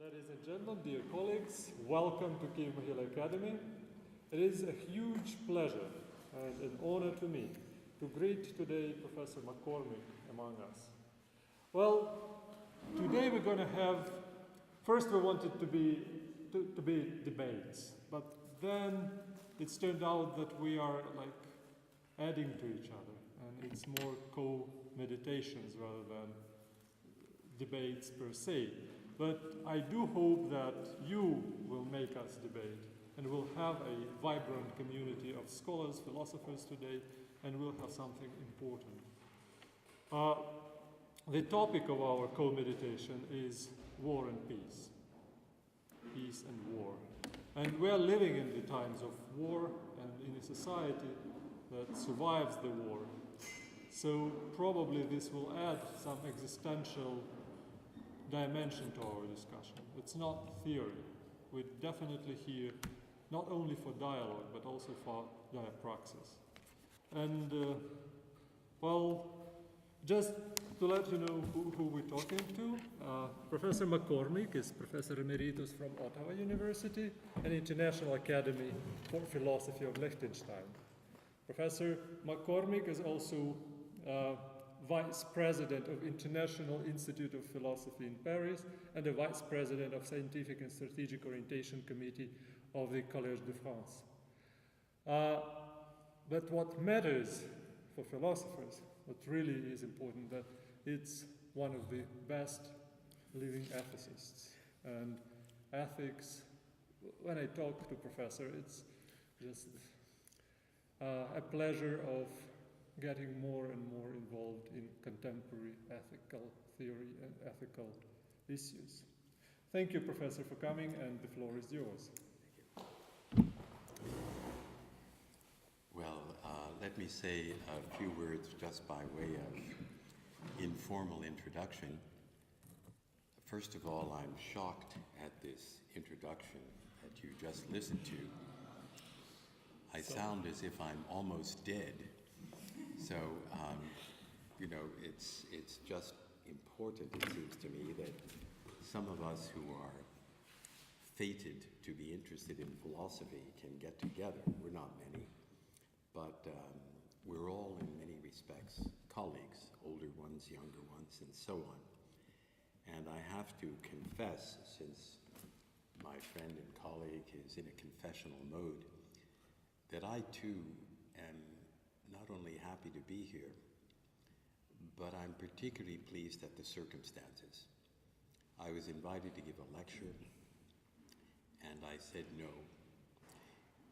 Ladies and gentlemen, dear colleagues, welcome to Kiev Mikhail Academy. It is a huge pleasure and an honor to me to greet today Professor McCormick among us. Well, today we're going to have, first we wanted to be debates, but then it's turned out that we are like adding to each other, and it's more co-meditations rather than debates per se. But I do hope that you will make us debate, and we'll have a vibrant community of scholars, philosophers today, and we'll have something important. The topic of our co-meditation is war and peace. Peace and war. And we are living in the times of war and in a society that survives the war. So probably this will add some existential dimension to our discussion. It's not theory. We're definitely here not only for dialogue, but also for diapraxis. And, well, just to let you know who we're talking to, Professor McCormick is Professor Emeritus from Ottawa University and International Academy for Philosophy of Liechtenstein. Professor McCormick is also Vice President of International Institute of Philosophy in Paris and the Vice President of Scientific and Strategic Orientation Committee of the Collège de France. But what matters for philosophers, what really is important, that it's one of the best living ethicists. And ethics, when I talk to Professor, it's just a pleasure of getting more and more involved in contemporary ethical theory and ethical issues. Thank you, Professor, for coming, and the floor is yours. Well, let me say a few words just by way of informal introduction. First of all, I'm shocked at this introduction that you just listened to. I sound as if I'm almost dead. So, it's just important, it seems to me, that some of us who are fated to be interested in philosophy can get together. We're not many, but we're all in many respects colleagues, older ones, younger ones, and so on. And I have to confess, since my friend and colleague is in a confessional mode, that I too am not only happy to be here, but I'm particularly pleased at the circumstances. I was invited to give a lecture, and I said no.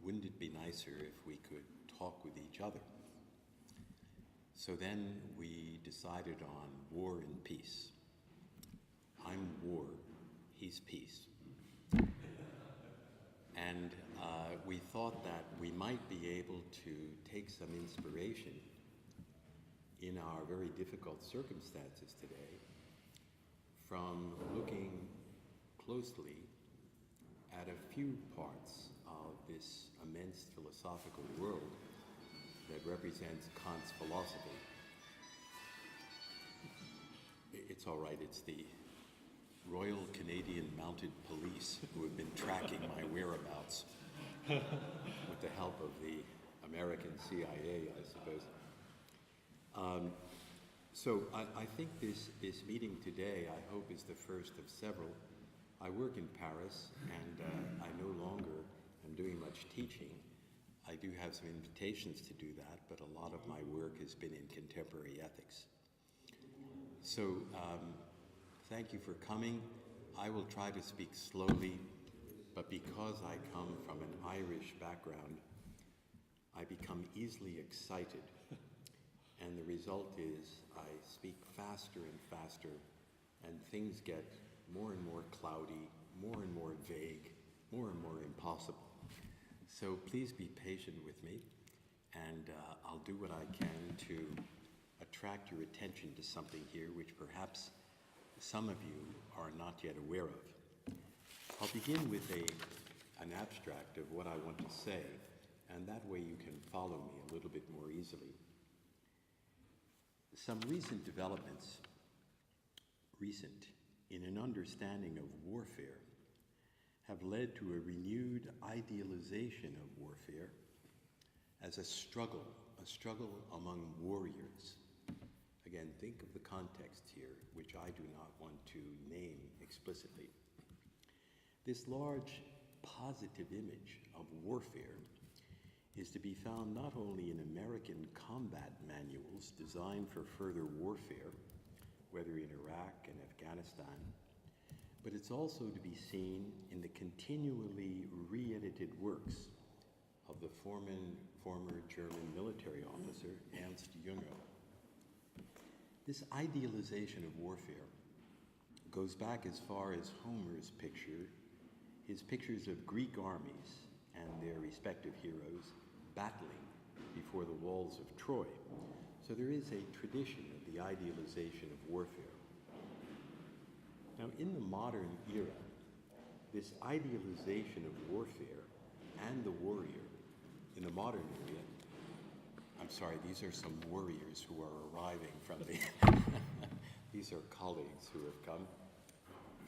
Wouldn't it be nicer if we could talk with each other? So then we decided on war and peace. I'm war, he's peace. And we thought that we might be able to take some inspiration in our very difficult circumstances today from looking closely at a few parts of this immense philosophical world that represents Kant's philosophy. It's all right, it's the Royal Canadian Mounted Police who have been tracking my whereabouts with the help of the American CIA, I suppose. So I think this meeting today, I hope, is the first of several. I work in Paris, and I no longer am doing much teaching. I do have some invitations to do that, but a lot of my work has been in contemporary ethics. So thank you for coming. I will try to speak slowly, but because I come from an Irish background, I become easily excited. And the result is I speak faster and faster, and things get more and more cloudy, more and more vague, more and more impossible. So please be patient with me, and I'll do what I can to attract your attention to something here which perhaps some of you are not yet aware of. I'll begin with an abstract of what I want to say, and that way you can follow me a little bit more easily. Some recent developments, recent in an understanding of warfare have led to a renewed idealization of warfare as a struggle among warriors. Again, think of the context here, which I do not want to name explicitly. This large positive image of warfare is to be found not only in American combat manuals designed for further warfare, whether in Iraq and Afghanistan, but it's also to be seen in the continually re-edited works of the former German military officer Ernst Jünger. This idealization of warfare goes back as far as Homer's his pictures of Greek armies and their respective heroes battling before the walls of Troy. So there is a tradition of the idealization of warfare. Now, in the modern era, this idealization of warfare and the warrior in the modern era, I'm sorry, these are some warriors who are arriving from these are colleagues who have come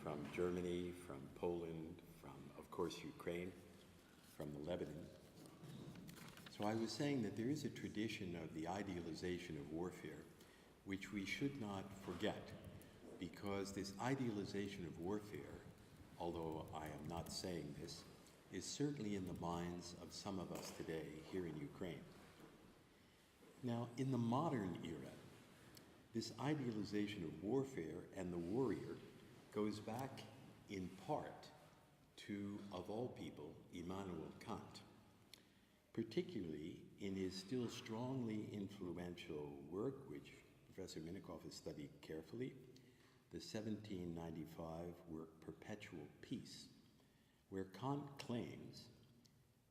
from Germany, from Poland, from, of course, Ukraine, from Lebanon. So I was saying that there is a tradition of the idealization of warfare which we should not forget, because this idealization of warfare, although I am not saying this, is certainly in the minds of some of us today here in Ukraine. Now, in the modern era, this idealization of warfare and the warrior goes back in part to, of all people, Immanuel Kant, particularly in his still strongly influential work, which Professor Minakov has studied carefully, the 1795 work Perpetual Peace, where Kant claims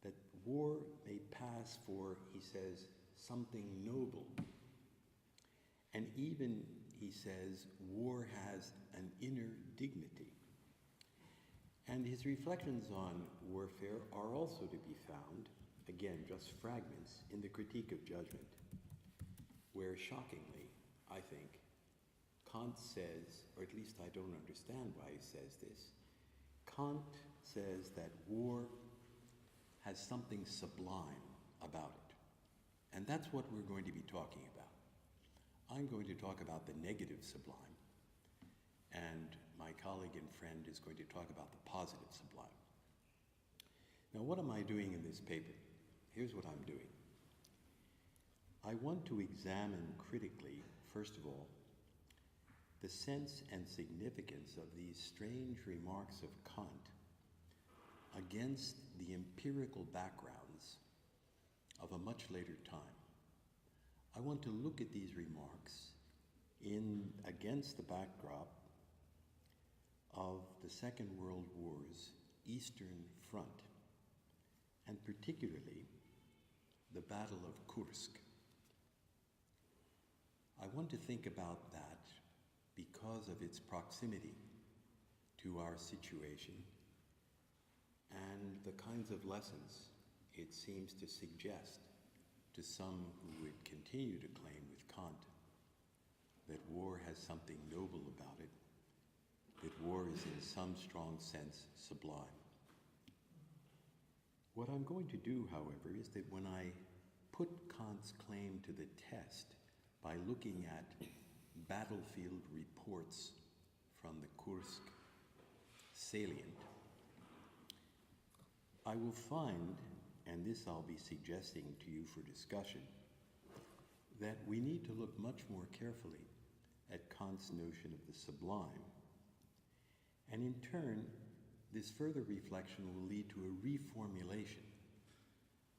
that war may pass for, he says, something noble. And even, he says, war has an inner dignity. And his reflections on warfare are also to be found, again, just fragments, in the Critique of Judgment, where shockingly, I think, Kant says, or at least I don't understand why he says this, Kant says that war has something sublime about it. And that's what we're going to be talking about. I'm going to talk about the negative sublime, and my colleague and friend is going to talk about the positive sublime. Now, what am I doing in this paper? Here's what I'm doing. I want to examine critically, first of all, the sense and significance of these strange remarks of Kant against the empirical backgrounds of a much later time. I want to look at these remarks against the backdrop of the Second World War's Eastern Front, and particularly the Battle of Kursk. I want to think about that because of its proximity to our situation and the kinds of lessons it seems to suggest to some who would continue to claim with Kant that war has something noble about it, that war is in some strong sense sublime. What I'm going to do, however, is that when I put Kant's claim to the test by looking at battlefield reports from the Kursk salient, I will find, and this I'll be suggesting to you for discussion, that we need to look much more carefully at Kant's notion of the sublime. And in turn, this further reflection will lead to a reformulation,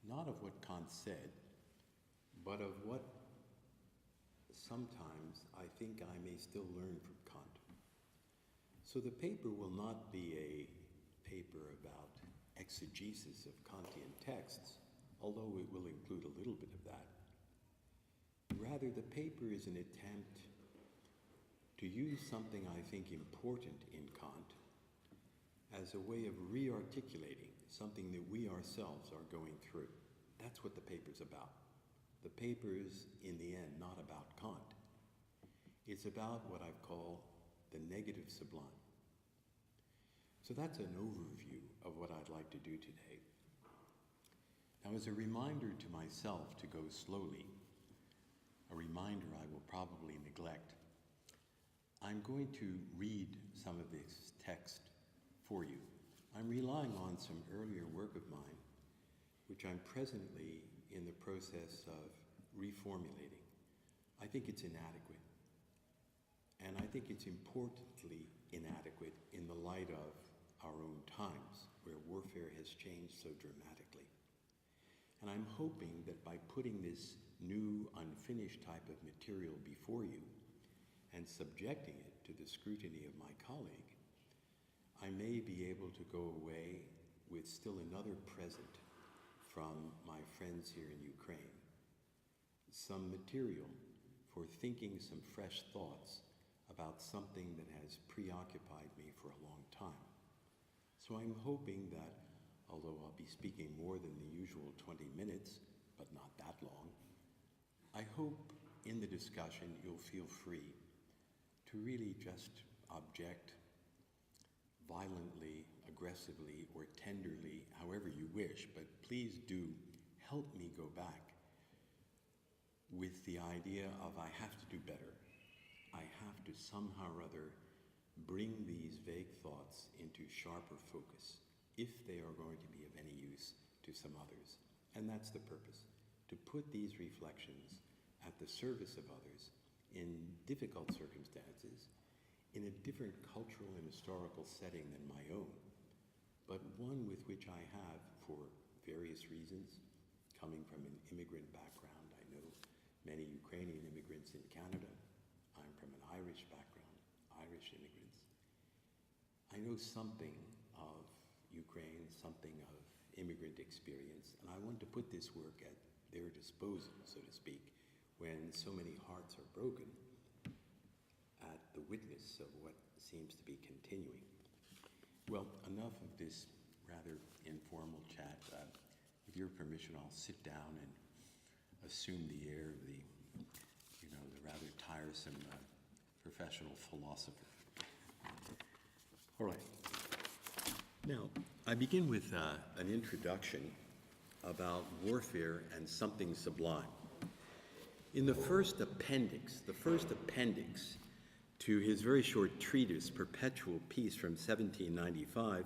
not of what Kant said, but of what sometimes I think I may still learn from Kant. So the paper will not be a paper about exegesis of Kantian texts, although it will include a little bit of that. Rather, the paper is an attempt to use something I think important in Kant as a way of re-articulating something that we ourselves are going through. That's what the paper's about. The paper's, in the end, not about Kant. It's about what I call the negative sublime. So that's an overview of what I'd like to do today. Now, as a reminder to myself to go slowly, a reminder I will probably neglect, I'm going to read some of this text for you. I'm relying on some earlier work of mine, which I'm presently in the process of reformulating. I think it's inadequate. And I think it's importantly inadequate in the light of our own times, where warfare has changed so dramatically. And I'm hoping that by putting this new, unfinished type of material before you and subjecting it to the scrutiny of my colleague, I may be able to go away with still another present from my friends here in Ukraine. Some material for thinking some fresh thoughts about something that has preoccupied me for a long time. So I'm hoping that, although I'll be speaking more than the usual 20 minutes, but not that long, I hope in the discussion you'll feel free to really just object violently, aggressively, or tenderly, however you wish, but please do help me go back with the idea of I have to do better. I have to somehow or other bring these vague thoughts into sharper focus if they are going to be of any use to some others. And that's the purpose, to put these reflections at the service of others in difficult circumstances, in a different cultural and historical setting than my own, but one with which I have, for various reasons, coming from an immigrant background. I know many Ukrainian immigrants in Canada. I'm from an Irish background, Irish immigrants. I know something of Ukraine, something of immigrant experience, and I want to put this work at their disposal, so to speak, when so many hearts are broken at the witness of what seems to be continuing. Well, enough of this rather informal chat. With your permission, I'll sit down and assume the air of the rather tiresome professional philosopher. All right. Now, I begin with an introduction about warfare and something sublime. In the first appendix to his very short treatise, Perpetual Peace from 1795,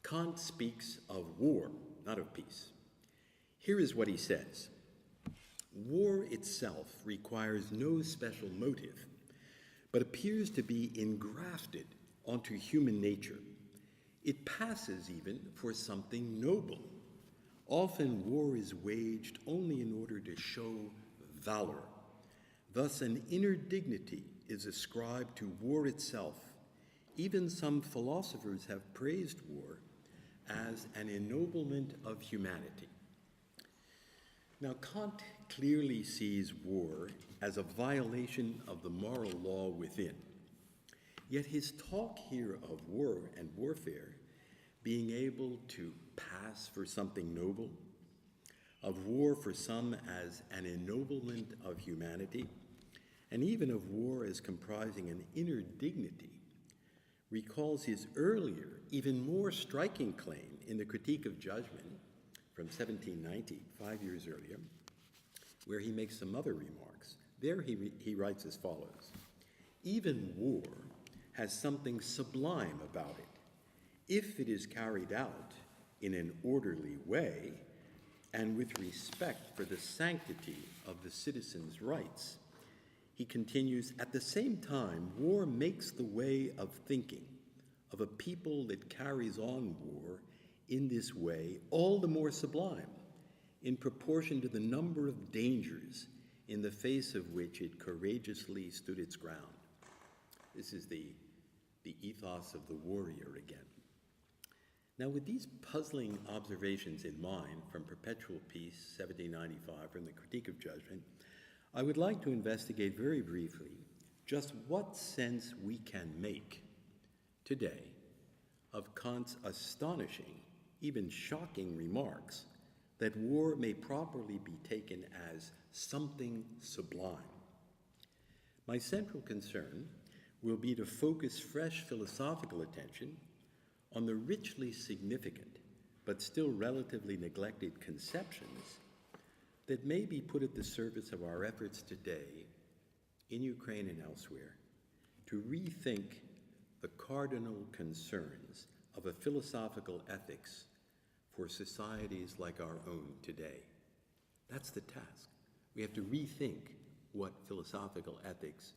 Kant speaks of war, not of peace. Here is what he says. War itself requires no special motive, but appears to be engrafted onto human nature. It passes even for something noble. Often war is waged only in order to show valor. Thus, an inner dignity is ascribed to war itself. Even some philosophers have praised war as an ennoblement of humanity. Now, Kant clearly sees war as a violation of the moral law within. Yet his talk here of war and warfare being able to pass for something noble, of war for some as an ennoblement of humanity, and even of war as comprising an inner dignity, recalls his earlier, even more striking claim in the Critique of Judgment from 1790, 5 years earlier, where he makes some other remarks. There he writes as follows: even war has something sublime about it, if it is carried out in an orderly way and with respect for the sanctity of the citizen's rights. He continues, at the same time, war makes the way of thinking of a people that carries on war in this way all the more sublime, in proportion to the number of dangers in the face of which it courageously stood its ground. This is the ethos of the warrior again. Now, with these puzzling observations in mind from Perpetual Peace, 1795, from the Critique of Judgment, I would like to investigate very briefly just what sense we can make today of Kant's astonishing, even shocking remarks that war may properly be taken as something sublime. My central concern will be to focus fresh philosophical attention on the richly significant but still relatively neglected conceptions that may be put at the service of our efforts today in Ukraine and elsewhere to rethink the cardinal concerns of a philosophical ethics for societies like our own today. That's the task. We have to rethink what philosophical ethics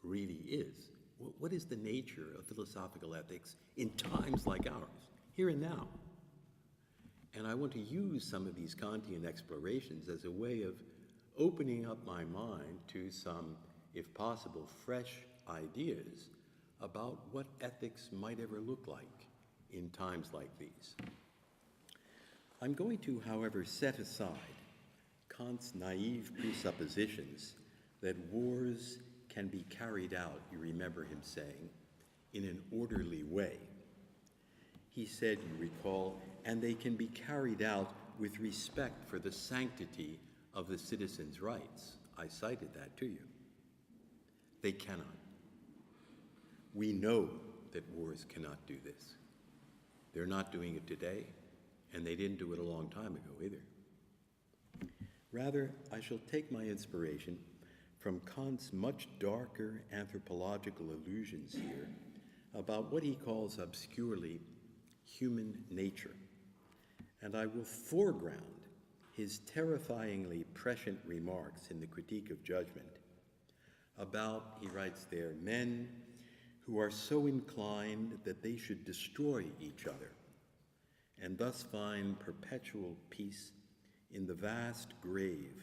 really is. What is the nature of philosophical ethics in times like ours, here and now? And I want to use some of these Kantian explorations as a way of opening up my mind to some, if possible, fresh ideas about what ethics might ever look like in times like these. I'm going to, however, set aside Kant's naive presuppositions that wars can be carried out, you remember him saying, in an orderly way. He said, you recall, and they can be carried out with respect for the sanctity of the citizens' rights. I cited that to you. They cannot. We know that wars cannot do this. They're not doing it today, and they didn't do it a long time ago either. Rather, I shall take my inspiration from Kant's much darker anthropological allusions here about what he calls obscurely human nature, and I will foreground his terrifyingly prescient remarks in the Critique of Judgment about, he writes there, men who are so inclined that they should destroy each other and thus find perpetual peace in the vast grave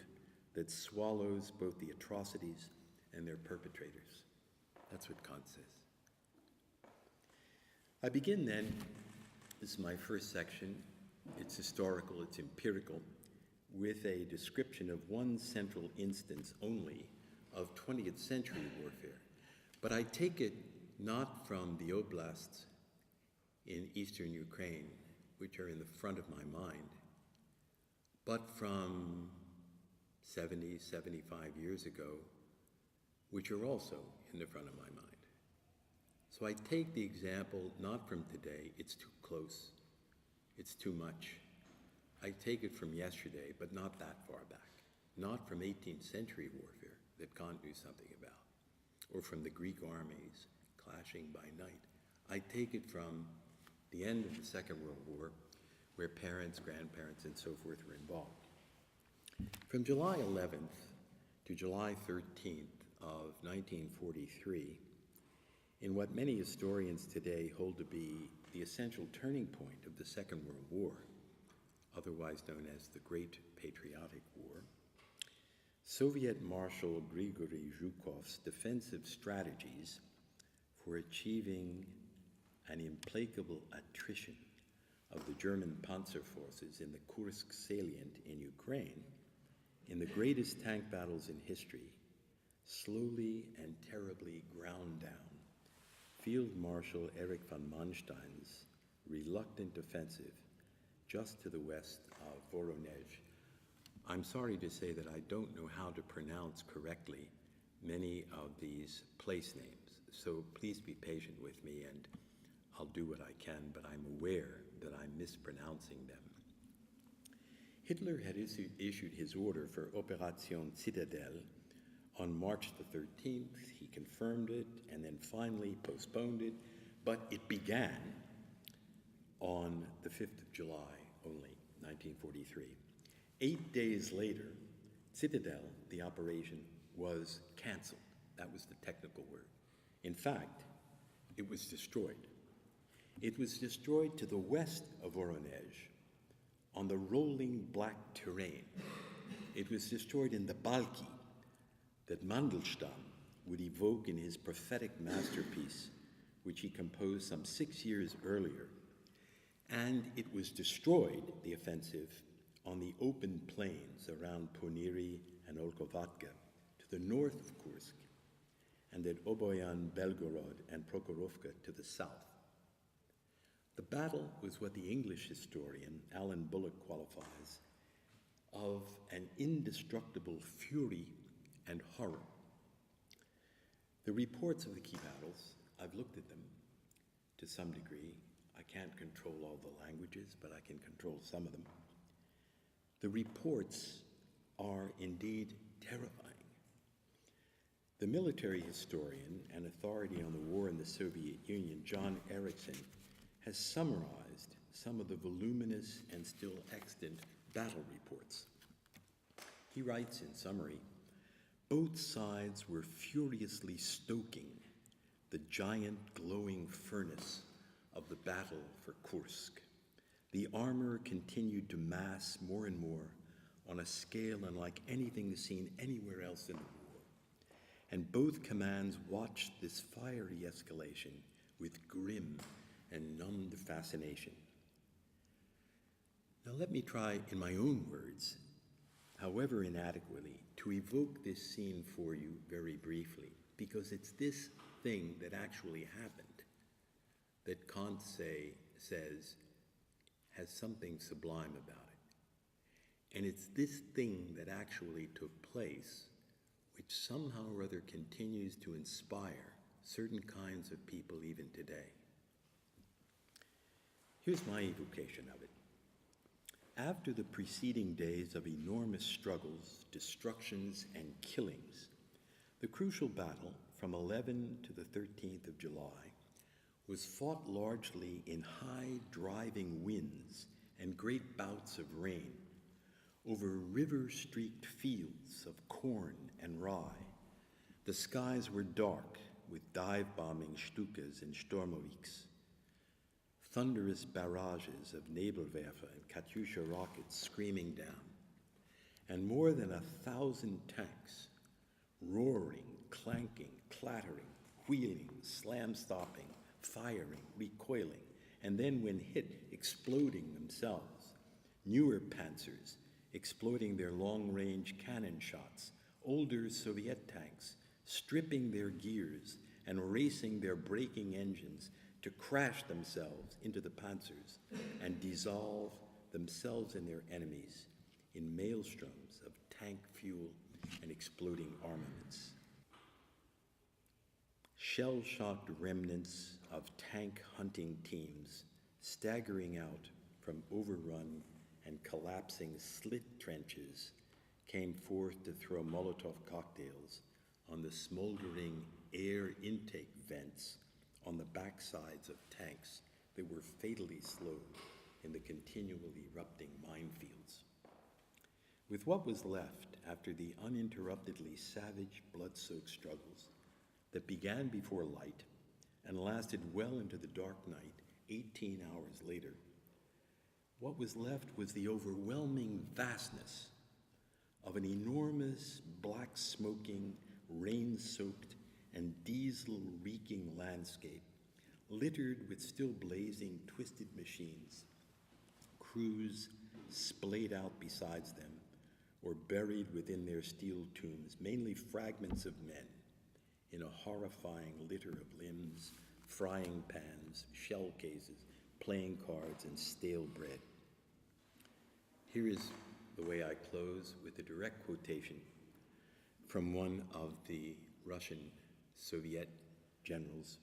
that swallows both the atrocities and their perpetrators. That's what Kant says. I begin then, this is my first section, it's historical, it's empirical, with a description of one central instance only of 20th century warfare. But I take it not from the oblasts in eastern Ukraine, which are in the front of my mind, but from 70, 75 years ago, which are also in the front of my mind. So I take the example not from today, it's too close, it's too much. I take it from yesterday, but not that far back. Not from 18th century warfare that Kant knew something about, or from the Greek armies clashing by night. I take it from the end of the Second World War, where parents, grandparents, and so forth were involved. From July 11th to July 13th of 1943, in what many historians today hold to be the essential turning point of the Second World War, otherwise known as the Great Patriotic War, Soviet Marshal Grigory Zhukov's defensive strategies for achieving an implacable attrition of the German panzer forces in the Kursk salient in Ukraine, in the greatest tank battles in history, slowly and terribly ground down Field Marshal Erich von Manstein's reluctant offensive just to the west of Voronezh. I'm sorry to say that I don't know how to pronounce correctly many of these place names, so please be patient with me and I'll do what I can, but I'm aware that I'm mispronouncing them. Hitler had issued his order for Opération Citadelle on March the 13th. He confirmed it and then finally postponed it, but it began on the 5th of July only, 1943. 8 days later, Citadelle, the operation, was canceled. That was the technical word. In fact, it was destroyed. It was destroyed to the west of Voronezh, on the rolling black terrain. It was destroyed in the Balki that Mandelstam would evoke in his prophetic masterpiece, which he composed some 6 years earlier. And it was destroyed, the offensive, on the open plains around Poniri and Olkovatka, to the north of Kursk, and at Oboyan, Belgorod, and Prokhorovka to the south. The battle was what the English historian Alan Bullock qualifies of an indestructible fury and horror. The reports of the key battles, I've looked at them to some degree. I can't control all the languages, but I can control some of them. The reports are indeed terrifying. The military historian and authority on the war in the Soviet Union, John Erickson, has summarized some of the voluminous and still extant battle reports. He writes in summary, both sides were furiously stoking the giant glowing furnace of the battle for Kursk. The armor continued to mass more and more on a scale unlike anything seen anywhere else in the war. And both commands watched this fiery escalation with grim and numbed fascination. Now let me try, in my own words, however inadequately, to evoke this scene for you very briefly, because it's this thing that actually happened that Kant says has something sublime about it. And it's this thing that actually took place which somehow or other continues to inspire certain kinds of people even today. Here's my evocation of it. After the preceding days of enormous struggles, destructions, and killings, the crucial battle from 11 to the 13th of July was fought largely in high driving winds and great bouts of rain over river-streaked fields of corn and rye. The skies were dark with dive-bombing Stukas and Stormoviks. Thunderous barrages of Nebelwerfer and Katyusha rockets screaming down, and more than 1,000 tanks, roaring, clanking, clattering, wheeling, slam-stopping, firing, recoiling, and then when hit, exploding themselves. Newer panzers exploiting their long-range cannon shots, older Soviet tanks stripping their gears and racing their braking engines to crash themselves into the panzers and dissolve themselves and their enemies in maelstroms of tank fuel and exploding armaments. Shell-shocked remnants of tank hunting teams staggering out from overrun and collapsing slit trenches came forth to throw Molotov cocktails on the smoldering air intake vents on the backsides of tanks that were fatally slowed in the continually erupting minefields. With what was left after the uninterruptedly savage, blood-soaked struggles that began before light and lasted well into the dark night 18 hours later, what was left was the overwhelming vastness of an enormous, black-smoking, rain-soaked, and diesel-reeking landscape littered with still blazing, twisted machines, crews splayed out beside them or buried within their steel tombs, mainly fragments of men in a horrifying litter of limbs, frying pans, shell cases, playing cards, and stale bread. Here is the way I close with a direct quotation from one of the Russian Soviet generals.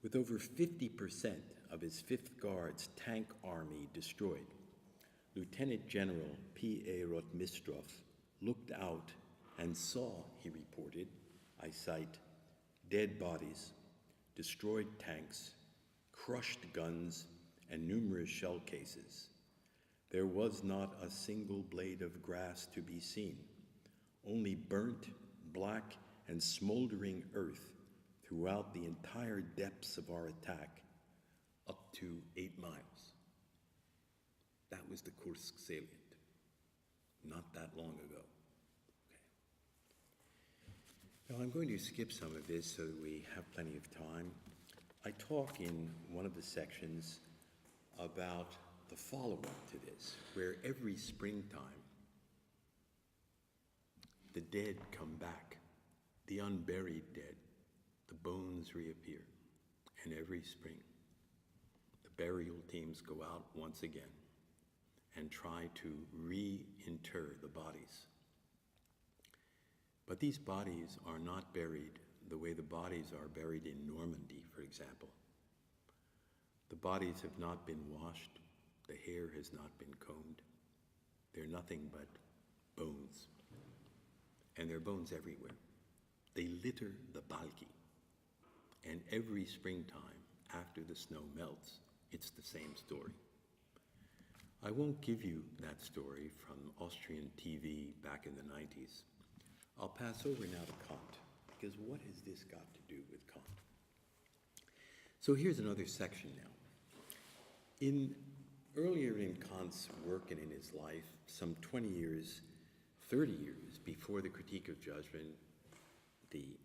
With over 50% of his Fifth Guards tank army destroyed, Lieutenant General P.A. Rotmistrov looked out and saw, he reported, I cite, dead bodies, destroyed tanks, crushed guns, and numerous shell cases. There was not a single blade of grass to be seen, only burnt, black, and smoldering earth throughout the entire depths of our attack, up to 8 miles. That was the Kursk salient, not that long ago. Okay. Now I'm going to skip some of this so that we have plenty of time. I talk in one of the sections about the follow-up to this, where every springtime the dead come back, the unburied dead, the bones reappear, and every spring the burial teams go out once again and try to reinter the bodies. But these bodies are not buried the way the bodies are buried in Normandy, for example. The bodies have not been washed, the hair has not been combed. They're nothing but bones. And there are bones everywhere. They litter the balki. And every springtime, after the snow melts, it's the same story. I won't give you that story from Austrian TV back in the 90s. I'll pass over now to Kant, because what has this got to do with Kant? So here's another section now. Earlier in Kant's work and in his life, some 20 years, 30 years before the Critique of Judgment, the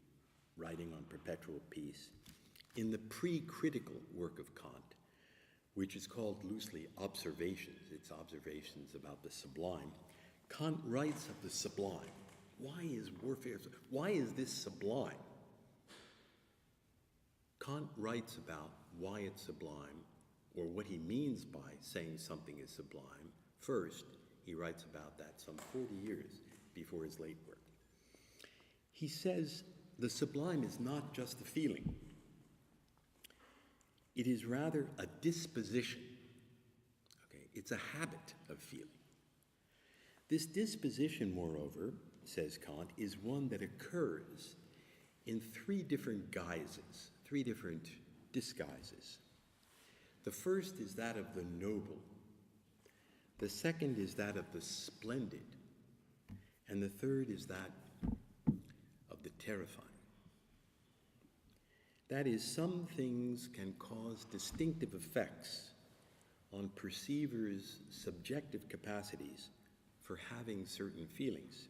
writing on perpetual peace, in the pre-critical work of Kant, which is called loosely Observations, it's observations about the sublime, Kant writes of the sublime. Why is warfare, why is this sublime? Kant writes about why it's sublime, or what he means by saying something is sublime. First, he writes about that some 40 years before his late work. He says the sublime is not just a feeling. It is rather a disposition. Okay, it's a habit of feeling. This disposition, moreover, says Kant, is one that occurs in three different guises, three different disguises. The first is that of the noble. The second is that of the splendid. And the third is that of the terrifying. That is, some things can cause distinctive effects on perceivers' subjective capacities for having certain feelings.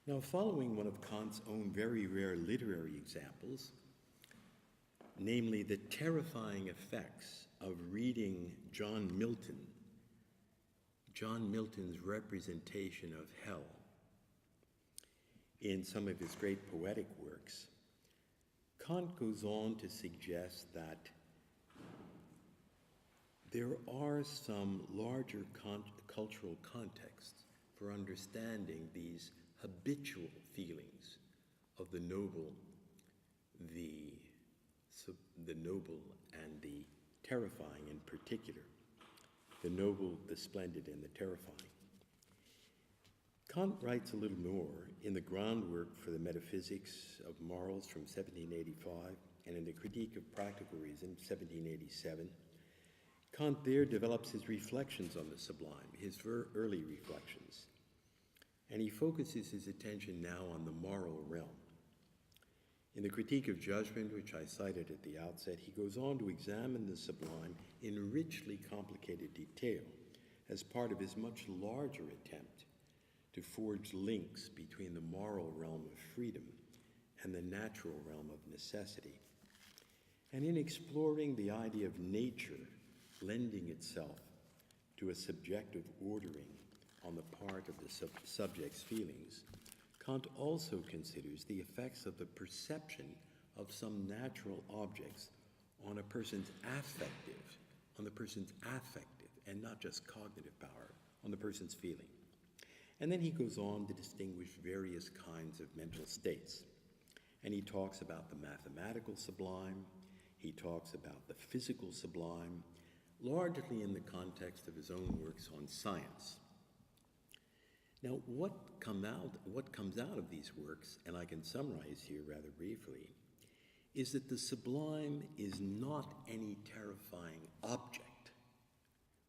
Now, following one of Kant's own very rare literary examples, namely the terrifying effects of reading John Milton's representation of hell in some of his great poetic works, Kant goes on to suggest that there are some larger cultural contexts for understanding these habitual feelings of the noble, the noble and the terrifying in particular, the noble, the splendid, and the terrifying. Kant writes a little more in the groundwork for the Metaphysics of Morals from 1785 and in the Critique of Practical Reason, 1787. Kant there develops his reflections on the sublime, his early reflections, and he focuses his attention now on the moral realm. In the Critique of Judgment, which I cited at the outset, he goes on to examine the sublime in richly complicated detail as part of his much larger attempt to forge links between the moral realm of freedom and the natural realm of necessity. And in exploring the idea of nature lending itself to a subjective ordering on the part of the subject's feelings, Kant also considers the effects of the perception of some natural objects on a person's affective, and not just cognitive power, on the person's feeling. And then he goes on to distinguish various kinds of mental states. And he talks about the mathematical sublime, he talks about the physical sublime, largely in the context of his own works on science. Now, what comes out of these works, and I can summarize here rather briefly, is that the sublime is not any terrifying object,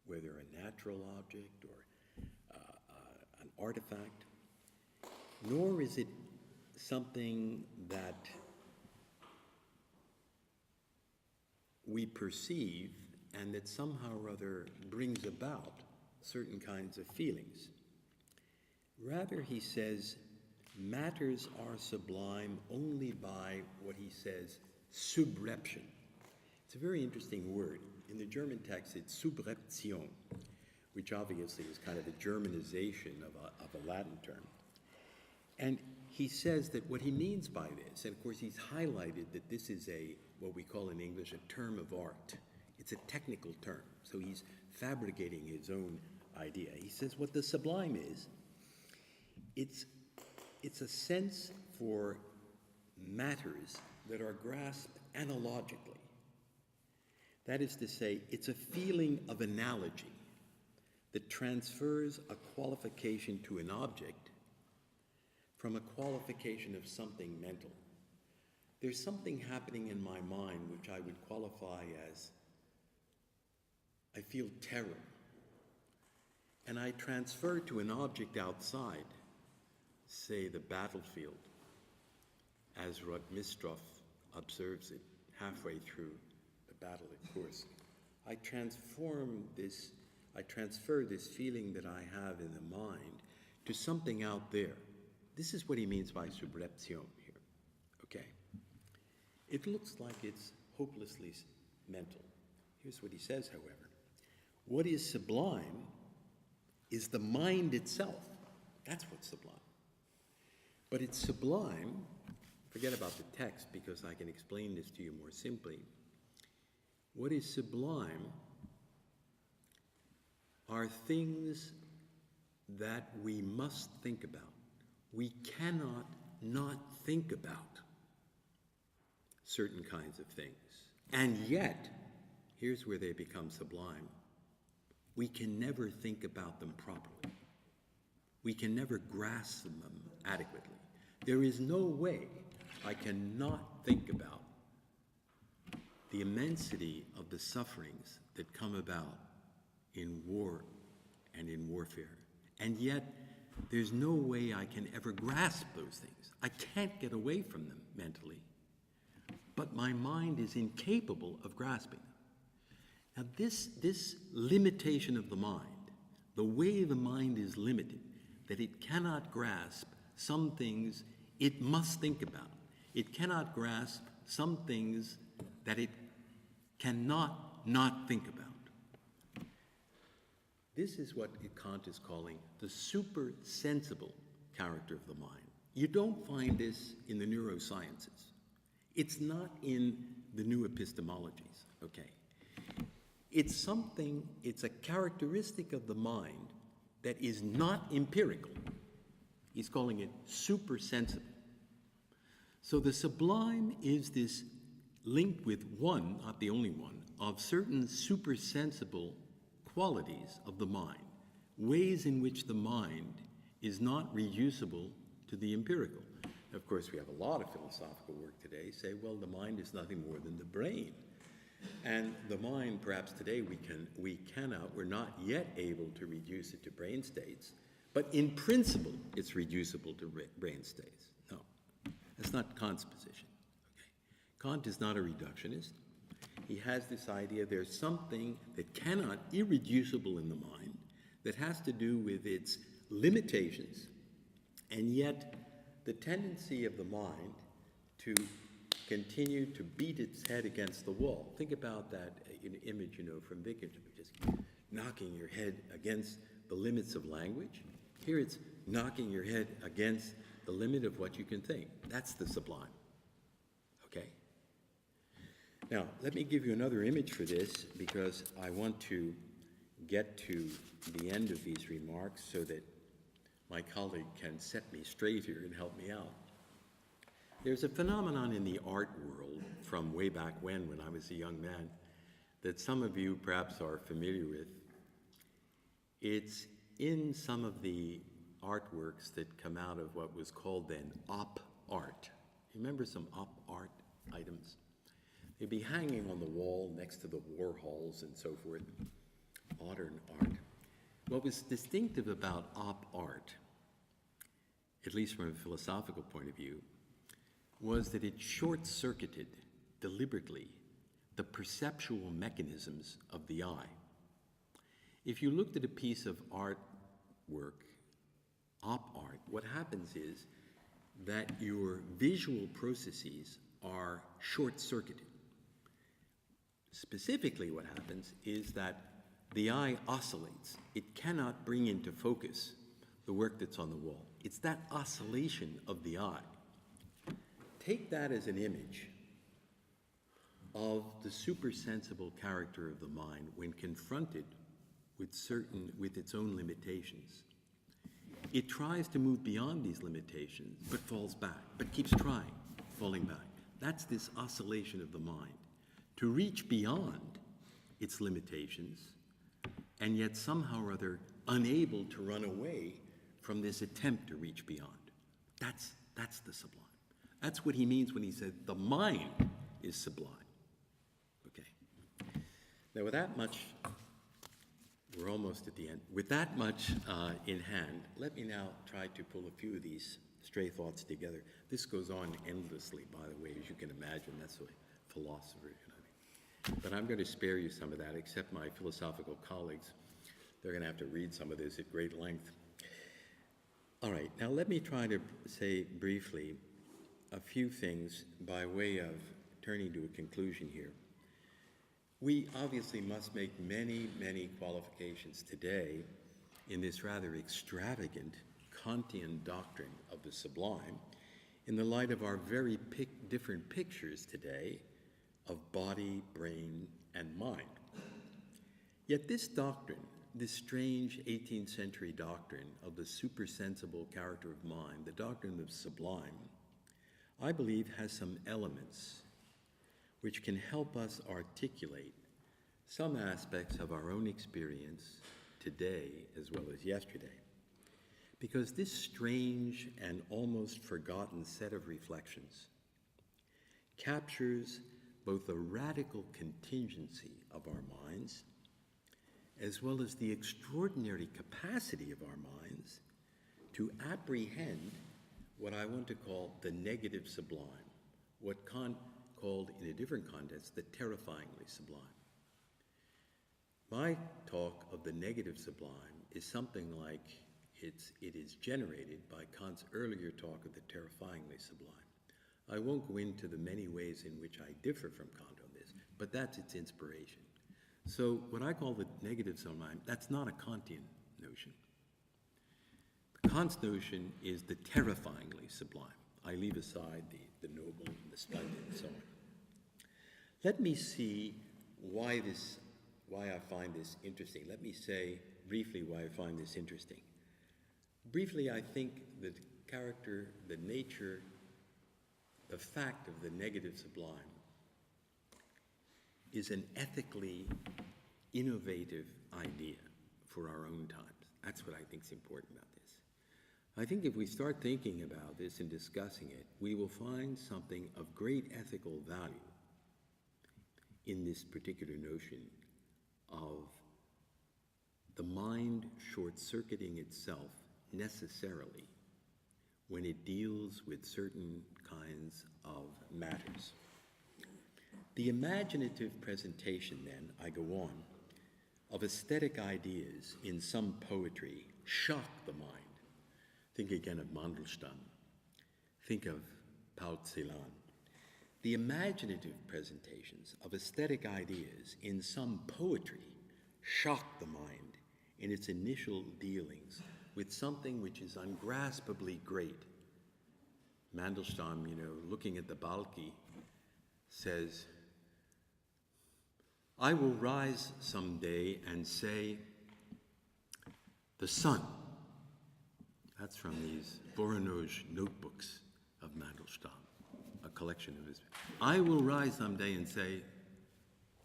whether a natural object or an artifact, nor is it something that we perceive and that somehow or other brings about certain kinds of feelings. Rather, he says, matters are sublime only by what he says, subreption. It's a very interesting word. In the German text, it's Subreption, which obviously is kind of the Germanization of a Latin term. And he says that what he means by this, and of course he's highlighted that this is what we call in English a term of art. It's a technical term, so he's fabricating his own idea. He says what the sublime is, it's a sense for matters that are grasped analogically. That is to say, it's a feeling of analogy that transfers a qualification to an object from a qualification of something mental. There's something happening in my mind which I would qualify as, I feel terror. And I transfer to an object outside, say the battlefield, as Rotmistrov observes it halfway through the battle at Kursk. I transfer this feeling that I have in the mind to something out there. This is what he means by subreption here, okay? It looks like it's hopelessly mental. Here's what he says, however. What is sublime is the mind itself. That's what's sublime. But it's sublime, forget about the text because I can explain this to you more simply. What is sublime are things that we must think about. We cannot not think about certain kinds of things. And yet, here's where they become sublime. We can never think about them properly. We can never grasp them adequately. There is no way I cannot think about the immensity of the sufferings that come about in war and in warfare. And yet, there's no way I can ever grasp those things. I can't get away from them mentally. But my mind is incapable of grasping them. Now this limitation of the mind, the way the mind is limited, that it cannot grasp some things it must think about. It cannot grasp some things that it cannot not think about. This is what Kant is calling the super-sensible character of the mind. You don't find this in the neurosciences. It's not in the new epistemologies, okay? It's a characteristic of the mind that is not empirical. He's calling it super-sensible. So the sublime is this linked with one, not the only one, of certain super-sensible qualities of the mind, ways in which the mind is not reducible to the empirical. Of course, we have a lot of philosophical work today say, well, the mind is nothing more than the brain. And the mind, perhaps today we're not yet able to reduce it to brain states, but in principle, it's reducible to brain states. No, that's not Kant's position. Okay. Kant is not a reductionist. He has this idea there's something that cannot, irreducible in the mind, that has to do with its limitations, and yet the tendency of the mind to continue to beat its head against the wall. Think about that image, from Wittgenstein, just knocking your head against the limits of language. Here it's knocking your head against the limit of what you can think. That's the sublime. Okay? Now, let me give you another image for this because I want to get to the end of these remarks so that my colleague can set me straight here and help me out. There's a phenomenon in the art world from way back when I was a young man that some of you perhaps are familiar with. It's in some of the artworks that come out of what was called then op art. You remember some op art items? They'd be hanging on the wall next to the Warhols and so forth, modern art. What was distinctive about op art, at least from a philosophical point of view, was that it short-circuited deliberately the perceptual mechanisms of the eye. If you looked at a piece of artwork, op art, what happens is that your visual processes are short-circuited. Specifically, what happens is that the eye oscillates. It cannot bring into focus the work that's on the wall. It's that oscillation of the eye. Take that as an image of the supersensible character of the mind when confronted with its own limitations. It tries to move beyond these limitations, but falls back, but keeps trying, falling back. That's this oscillation of the mind. To reach beyond its limitations, and yet somehow or other unable to run away from this attempt to reach beyond. That's the sublime. That's what he means when he said the mind is sublime. Okay. Now with that much, we're almost at the end. With that much in hand, let me now try to pull a few of these stray thoughts together. This goes on endlessly, by the way, as you can imagine. That's what philosophers, But I'm going to spare you some of that, except my philosophical colleagues. They're going to have to read some of this at great length. All right, now let me try to say briefly a few things by way of turning to a conclusion here. We obviously must make many, many qualifications today in this rather extravagant Kantian doctrine of the sublime in the light of our very different pictures today of body, brain, and mind. Yet this doctrine, this strange 18th century doctrine of the supersensible character of mind, the doctrine of sublime, I believe has some elements which can help us articulate some aspects of our own experience today as well as yesterday. Because this strange and almost forgotten set of reflections captures both the radical contingency of our minds as well as the extraordinary capacity of our minds to apprehend what I want to call the negative sublime, what Kant called in a different context the terrifyingly sublime. My talk of the negative sublime is something like it is generated by Kant's earlier talk of the terrifyingly sublime. I won't go into the many ways in which I differ from Kant on this, but that's its inspiration. So what I call the negative sublime, that's not a Kantian notion. Kant's notion is the terrifyingly sublime. I leave aside the noble and the splendid and so on. Let me see why I find this interesting. Let me say briefly why I find this interesting. Briefly, I think the character, the nature, the fact of the negative sublime is an ethically innovative idea for our own times. That's what I think is important about this. I think if we start thinking about this and discussing it, we will find something of great ethical value in this particular notion of the mind short-circuiting itself necessarily when it deals with certain kinds of matters. The imaginative presentation, then, I go on, of aesthetic ideas in some poetry shock the mind. Think again of Mandelstam. Think of Paul Celan. The imaginative presentations of aesthetic ideas in some poetry shock the mind in its initial dealings with something which is ungraspably great. Mandelstam, looking at the Balki, says, I will rise someday and say, the sun. That's from these Voronozh notebooks of Mandelstam, a collection of his. I will rise someday and say,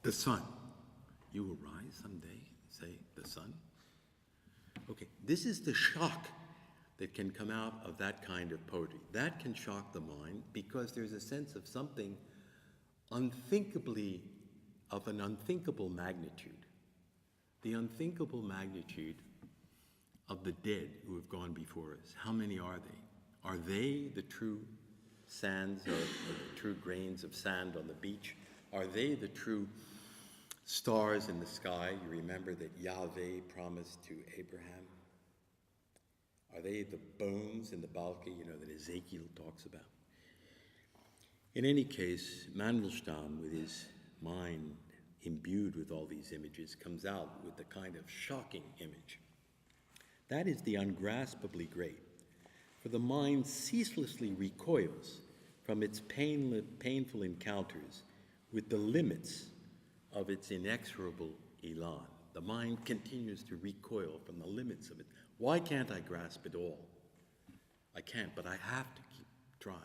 the sun. You will rise someday and say, the sun? Okay, this is the shock that can come out of that kind of poetry. That can shock the mind because there's a sense of something unthinkably, of an unthinkable magnitude. The unthinkable magnitude of the dead who have gone before us. How many are they? Are they the true sands or the true grains of sand on the beach? Are they the true stars in the sky? You remember that Yahweh promised to Abraham. Are they the bones in the Balki, that Ezekiel talks about? In any case, Mandelstam, with his mind imbued with all these images, comes out with the kind of shocking image. That is the ungraspably great, for the mind ceaselessly recoils from its painful encounters with the limits of its inexorable elan. The mind continues to recoil from the limits of it. Why can't I grasp it all? I can't, but I have to keep trying.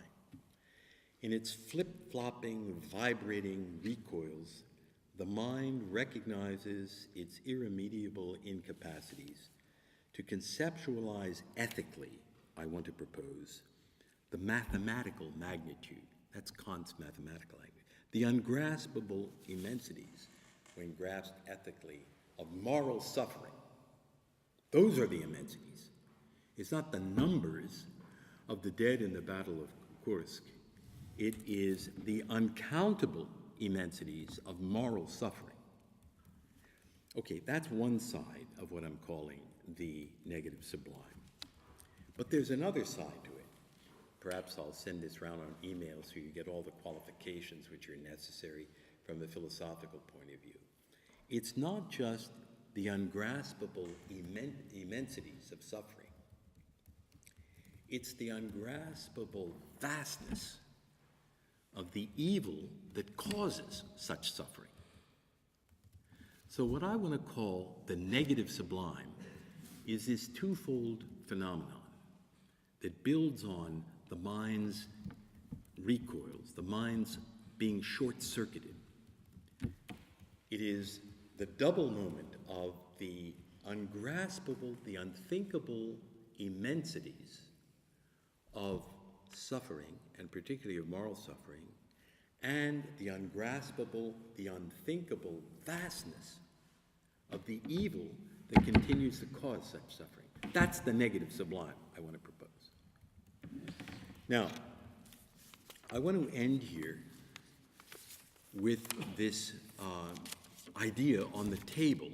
In its flip-flopping, vibrating recoils, the mind recognizes its irremediable incapacities to conceptualize ethically, I want to propose, the mathematical magnitude, that's Kant's mathematical language, the ungraspable immensities, when grasped ethically, of moral suffering. Those are the immensities. It's not the numbers of the dead in the Battle of Kursk. It is the uncountable immensities of moral suffering. Okay, that's one side of what I'm calling the negative sublime. But there's another side to it. Perhaps I'll send this round on email so you get all the qualifications which are necessary from a philosophical point of view. It's not just the ungraspable immensities of suffering. It's the ungraspable vastness of the evil that causes such suffering. So what I want to call the negative sublime is this twofold phenomenon that builds on the mind's recoils, the mind's being short-circuited. It is the double moment of the ungraspable, the unthinkable immensities of suffering, and particularly of moral suffering, and the ungraspable, the unthinkable vastness of the evil that continues to cause such suffering. That's the negative sublime I want to propose. Now, I want to end here with this idea on the table,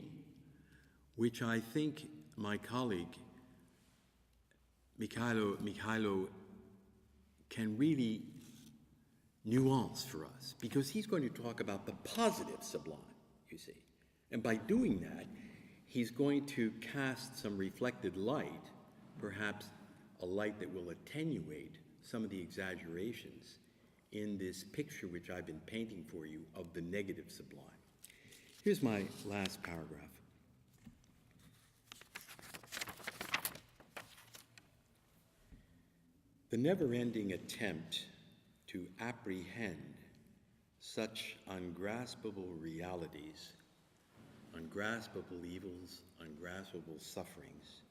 which I think my colleague Mikhail can really nuance for us, because he's going to talk about the positive sublime, you see. And by doing that, he's going to cast some reflected light, perhaps a light that will attenuate some of the exaggerations in this picture which I've been painting for you of the negative sublime. Here's my last paragraph. The never-ending attempt to apprehend such ungraspable realities, ungraspable evils, ungraspable sufferings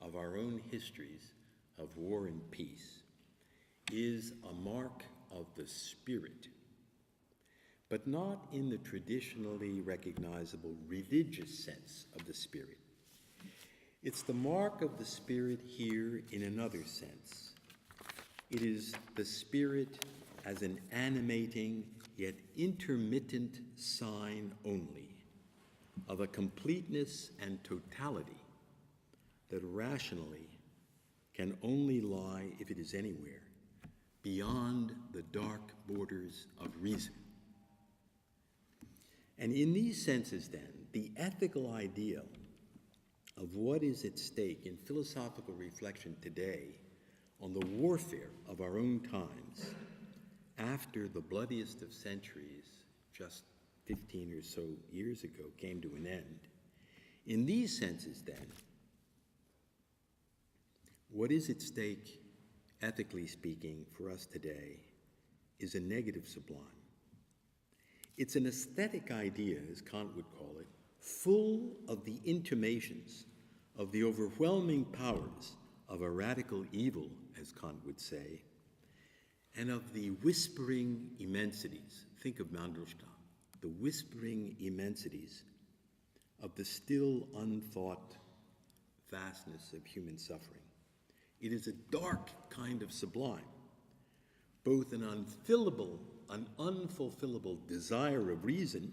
of our own histories of war and peace is a mark of the spirit, but not in the traditionally recognizable religious sense of the spirit. It's the mark of the spirit here in another sense. It is the spirit as an animating yet intermittent sign only of a completeness and totality that rationally can only lie, if it is anywhere, beyond the dark borders of reason. And in these senses, then, the ethical ideal of what is at stake in philosophical reflection today on the warfare of our own times after the bloodiest of centuries, just 15 or so years ago, came to an end. In these senses, then, what is at stake, ethically speaking, for us today is a negative sublime. It's an aesthetic idea, as Kant would call it, full of the intimations of the overwhelming powers of a radical evil, as Kant would say, and of the whispering immensities, think of Mandelstam, the whispering immensities of the still unthought vastness of human suffering. It is a dark kind of sublime, both an unfulfillable desire of reason,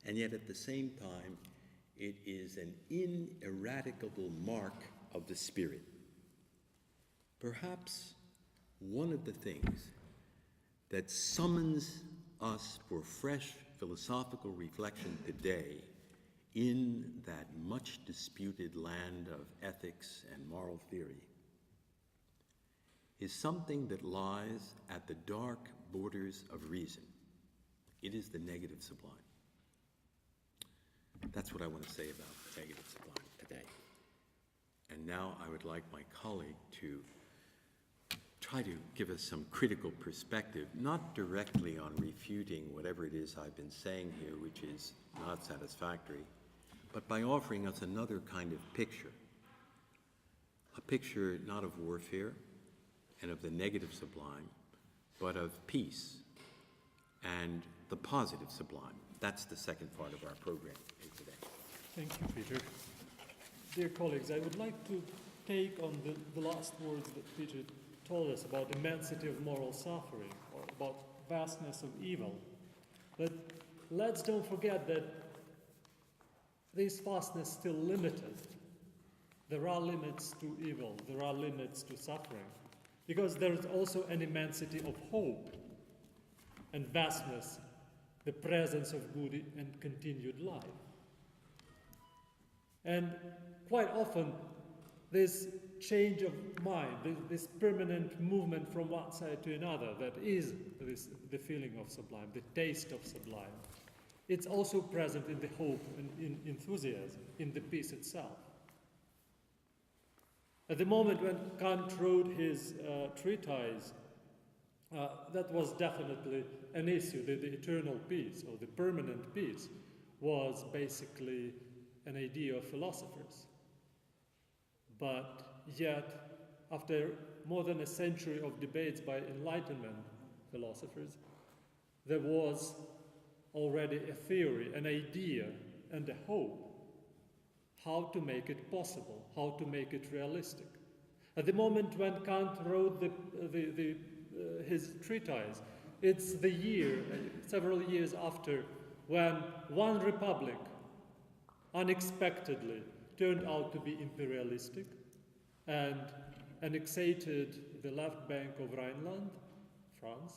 and yet at the same time, it is an ineradicable mark of the spirit. Perhaps one of the things that summons us for fresh philosophical reflection today in that much disputed land of ethics and moral theory is something that lies at the dark borders of reason. It is the negative sublime. That's what I want to say about the negative sublime today. And now I would like my colleague to try to give us some critical perspective, not directly on refuting whatever it is I've been saying here, which is not satisfactory, but by offering us another kind of picture. A picture not of warfare and of the negative sublime, but of peace and the positive sublime. That's the second part of our program here today. Thank you, Peter. Dear colleagues, I would like to take on the last words that Peter told us about immensity of moral suffering, or about vastness of evil. But let's don't forget that this vastness is still limited. There are limits to evil, there are limits to suffering, because there is also an immensity of hope and vastness, the presence of good and continued life. And quite often, this change of mind, this permanent movement from one side to another, that is the feeling of sublime, the taste of sublime, it's also present in the hope and in enthusiasm, in the peace itself. At the moment when Kant wrote his treatise, that was definitely an issue. The eternal peace, or the permanent peace, was basically an idea of philosophers. But yet, after more than a century of debates by Enlightenment philosophers, there was already a theory, an idea, and a hope how to make it possible, how to make it realistic. At the moment when Kant wrote his treatise, it's the year, several years after, when one republic unexpectedly turned out to be imperialistic and annexated the left bank of Rhineland, France.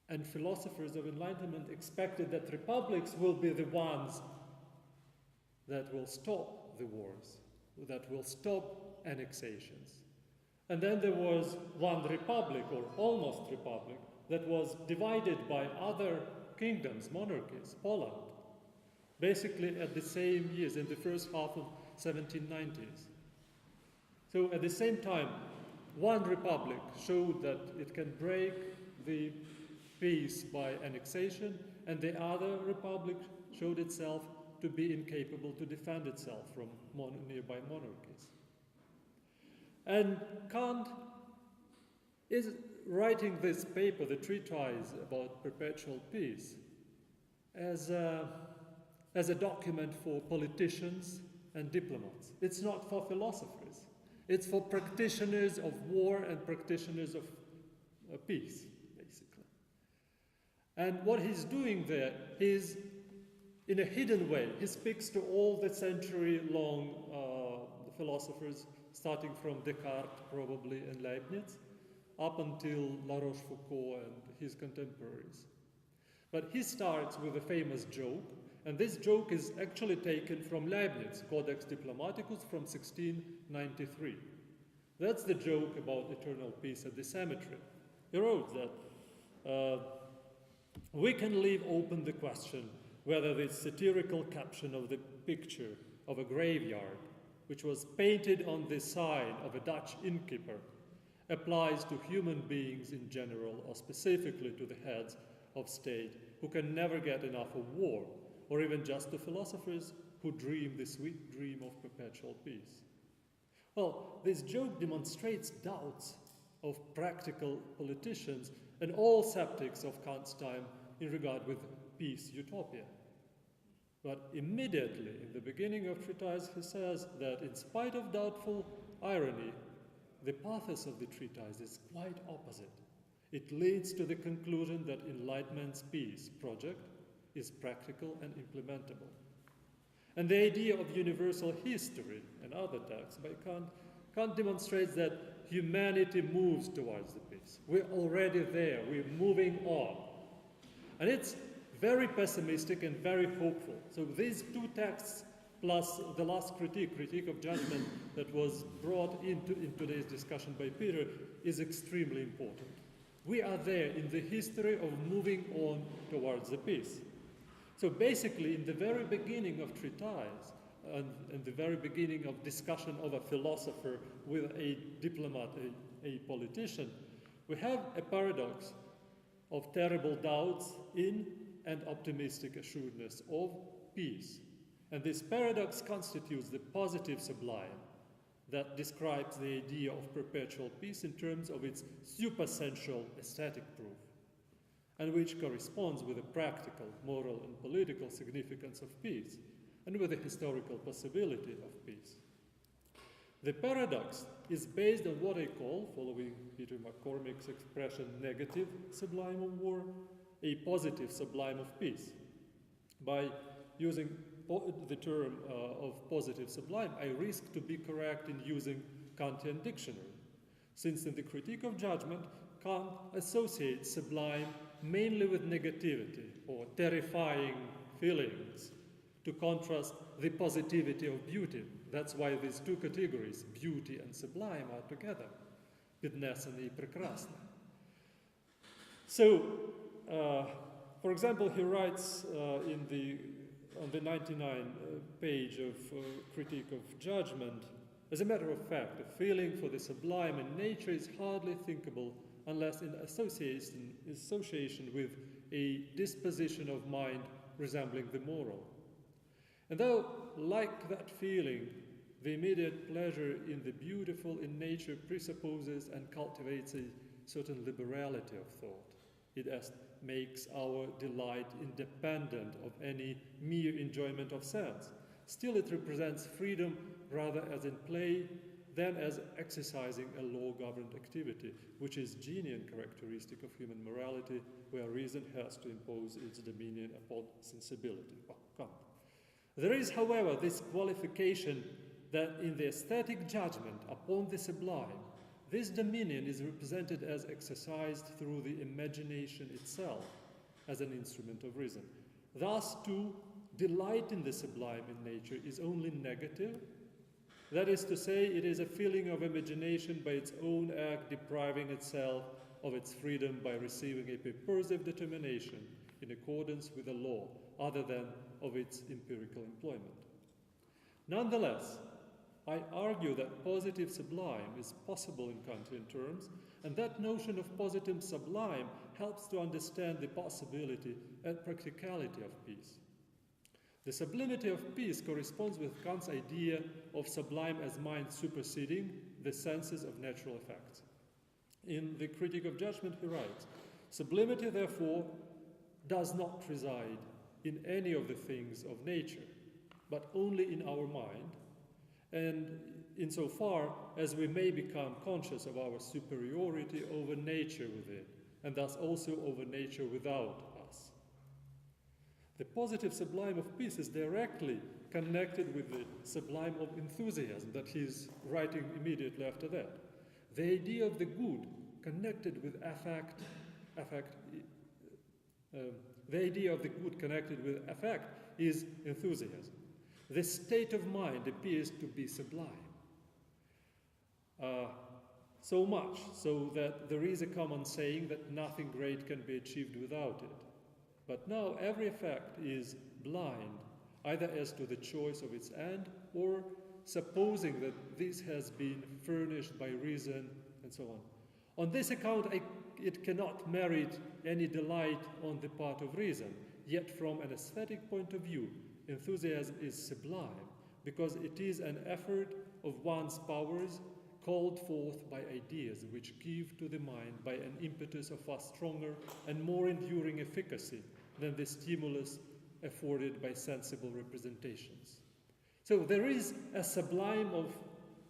And philosophers of Enlightenment expected that republics will be the ones that will stop the wars, that will stop annexations. And then there was one republic, or almost republic, that was divided by other kingdoms, monarchies, Poland, basically at the same years, in the first half of 1790s. So at the same time, one republic showed that it can break the peace by annexation, and the other republic showed itself to be incapable to defend itself from nearby monarchies. And Kant is writing this paper, the treatise about perpetual peace, as a document for politicians and diplomats. It's not for philosophers. It's for practitioners of war and practitioners of peace, basically. And what he's doing there is, in a hidden way, he speaks to all the century-long philosophers, starting from Descartes, probably, and Leibniz, up until La Rochefoucauld and his contemporaries. But he starts with a famous joke, and this joke is actually taken from Leibniz, Codex Diplomaticus from 1693. That's the joke about eternal peace at the cemetery. He wrote that we can leave open the question whether the satirical caption of the picture of a graveyard, which was painted on the sign of a Dutch innkeeper, applies to human beings in general, or specifically to the heads of state who can never get enough of war, or even just to philosophers who dream the sweet dream of perpetual peace. Well, this joke demonstrates doubts of practical politicians and all skeptics of Kant's time in regard with peace utopia. But immediately, in the beginning of treatise, he says that in spite of doubtful irony, the pathos of the treatise is quite opposite. It leads to the conclusion that Enlightenment's peace project is practical and implementable. And the idea of universal history and other texts by Kant demonstrates that humanity moves towards the peace. We're already there, we're moving on. And it's very pessimistic and very hopeful. So these two texts, plus the last critique of judgment that was brought in today's discussion by Peter, is extremely important. We are there in the history of moving on towards the peace. So basically, in the very beginning of treatise, and in the very beginning of discussion of a philosopher with a diplomat, a a politician, we have a paradox of terrible doubts in and optimistic assuredness of peace. And this paradox constitutes the positive sublime that describes the idea of perpetual peace in terms of its supersensual aesthetic proof, and which corresponds with the practical, moral, and political significance of peace, and with the historical possibility of peace. The paradox is based on what I call, following Peter McCormick's expression, negative sublime of war, a positive sublime of peace. By using the term of positive sublime, I risk to be correct in using Kantian dictionary, since in the Critique of Judgment, Kant associates sublime mainly with negativity or terrifying feelings, to contrast the positivity of beauty. That's why these two categories, beauty and sublime, are together. Поднесенное и прекрасное. So, for example, he writes on the 99th page of Critique of Judgment, as a matter of fact, a feeling for the sublime in nature is hardly thinkable unless in association with a disposition of mind resembling the moral. And though, like that feeling, the immediate pleasure in the beautiful in nature presupposes and cultivates a certain liberality of thought, it makes our delight independent of any mere enjoyment of sense. Still, it represents freedom rather as in play than as exercising a law-governed activity, which is genuine characteristic of human morality, where reason has to impose its dominion upon sensibility. There is, however, this qualification that in the aesthetic judgment upon the sublime, this dominion is represented as exercised through the imagination itself as an instrument of reason. Thus, too, delight in the sublime in nature is only negative. That is to say, it is a feeling of imagination by its own act depriving itself of its freedom by receiving a purposive determination in accordance with the law, other than of its empirical employment. Nonetheless, I argue that positive sublime is possible in Kantian terms, and that notion of positive sublime helps to understand the possibility and practicality of peace. The sublimity of peace corresponds with Kant's idea of sublime as mind superseding the senses of natural effects. In the Critique of Judgment, he writes, "Sublimity, therefore, does not reside in any of the things of nature, but only in our mind, and insofar as we may become conscious of our superiority over nature within, and thus also over nature without us." The positive sublime of peace is directly connected with the sublime of enthusiasm that he's writing immediately after that. The idea of the good connected with the idea of the good connected with affect is enthusiasm. The state of mind appears to be sublime. So much so that there is a common saying that nothing great can be achieved without it. But now every effect is blind, either as to the choice of its end or supposing that this has been furnished by reason and so on. On this account, it cannot merit any delight on the part of reason, yet from an aesthetic point of view, enthusiasm is sublime, because it is an effort of one's powers called forth by ideas which give to the mind by an impetus of far stronger and more enduring efficacy than the stimulus afforded by sensible representations. So there is a sublime of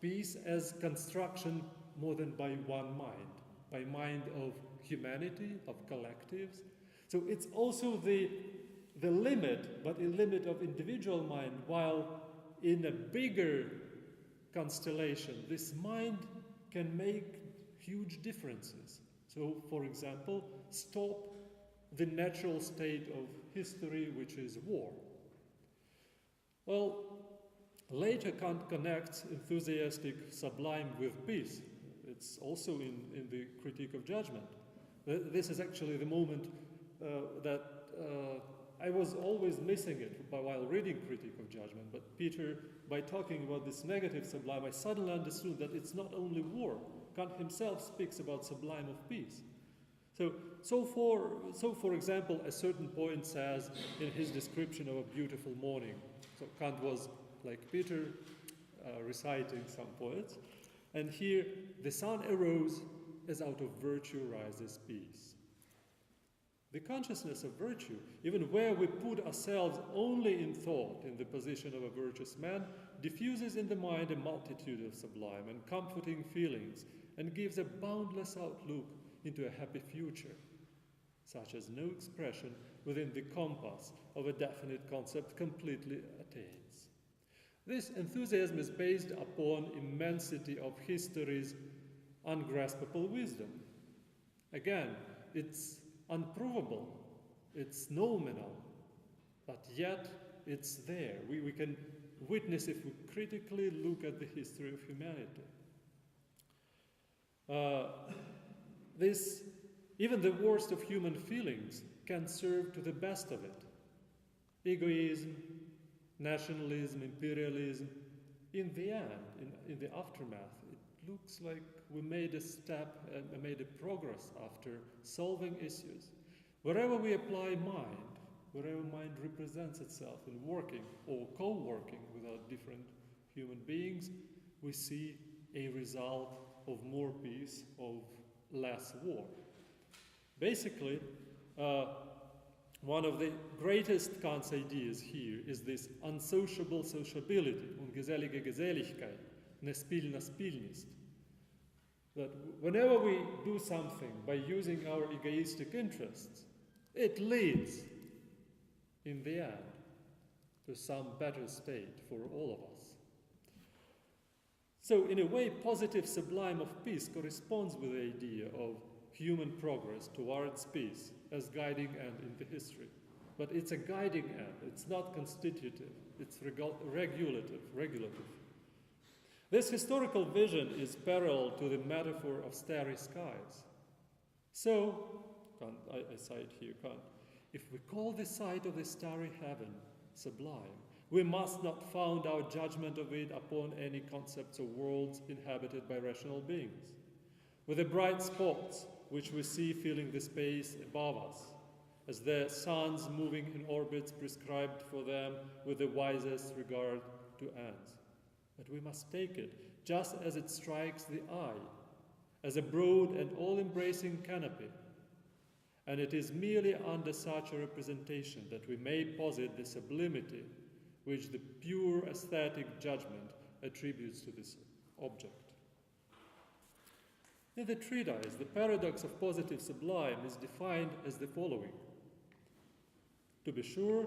peace as construction more than by one mind, by mind of humanity, of collectives. So it's also the limit, but a limit of individual mind, while in a bigger constellation, this mind can make huge differences. So, for example, stop the natural state of history, which is war. Well, later Kant connects enthusiastic sublime with peace. It's also in the Critique of Judgment. This is actually the moment that I was always missing it while reading Critique of Judgment, but Peter, by talking about this negative sublime, I suddenly understood that it's not only war, Kant himself speaks about sublime of peace. For example, a certain poet says in his description of a beautiful morning, so Kant was like Peter, reciting some poets, and here the sun arose as out of virtue rises peace. The consciousness of virtue, even where we put ourselves only in thought in the position of a virtuous man, diffuses in the mind a multitude of sublime and comforting feelings and gives a boundless outlook into a happy future, such as no expression within the compass of a definite concept completely attains. This enthusiasm is based upon immensity of history's ungraspable wisdom. Again, it's unprovable, it's nominal, but yet it's there. We can witness if we critically look at the history of humanity. Even the worst of human feelings can serve to the best of it. Egoism, nationalism, imperialism. In the end, in the aftermath, it looks like we made a step and made a progress after solving issues. Wherever we apply mind, wherever mind represents itself in working or co-working with our different human beings, we see a result of more peace, of less war. Basically, one of the greatest Kant's ideas here is this unsociable sociability, ungesellige Geselligkeit, nespilna spilnost. That whenever we do something by using our egoistic interests, it leads, in the end, to some better state for all of us. So, in a way, positive sublime of peace corresponds with the idea of human progress towards peace as guiding end in the history. But it's a guiding end, it's not constitutive, it's regulative. This historical vision is parallel to the metaphor of starry skies. So, I cite here Kant, if we call the sight of the starry heaven sublime, we must not found our judgment of it upon any concepts of worlds inhabited by rational beings. With the bright spots which we see filling the space above us, as the suns moving in orbits prescribed for them with the wisest regard to ends. But we must take it just as it strikes the eye, as a broad and all-embracing canopy. And it is merely under such a representation that we may posit the sublimity which the pure aesthetic judgment attributes to this object. In the treatise, the paradox of positive sublime is defined as the following. To be sure,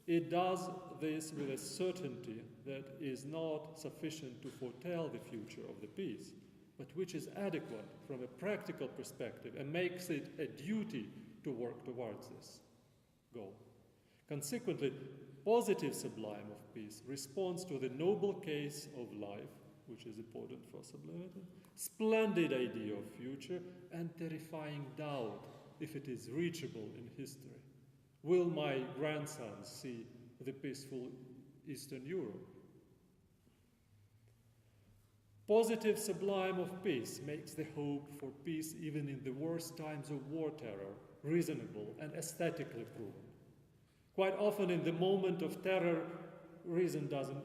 it does this with a certainty that is not sufficient to foretell the future of the piece, but which is adequate from a practical perspective and makes it a duty to work towards this goal. Consequently, positive sublime of peace responds to the noble case of life, which is important for sublimity, splendid idea of future, and terrifying doubt if it is reachable in history. Will my grandsons see the peaceful Eastern Europe? Positive sublime of peace makes the hope for peace even in the worst times of war terror reasonable and aesthetically proven. Quite often in the moment of terror, reason doesn't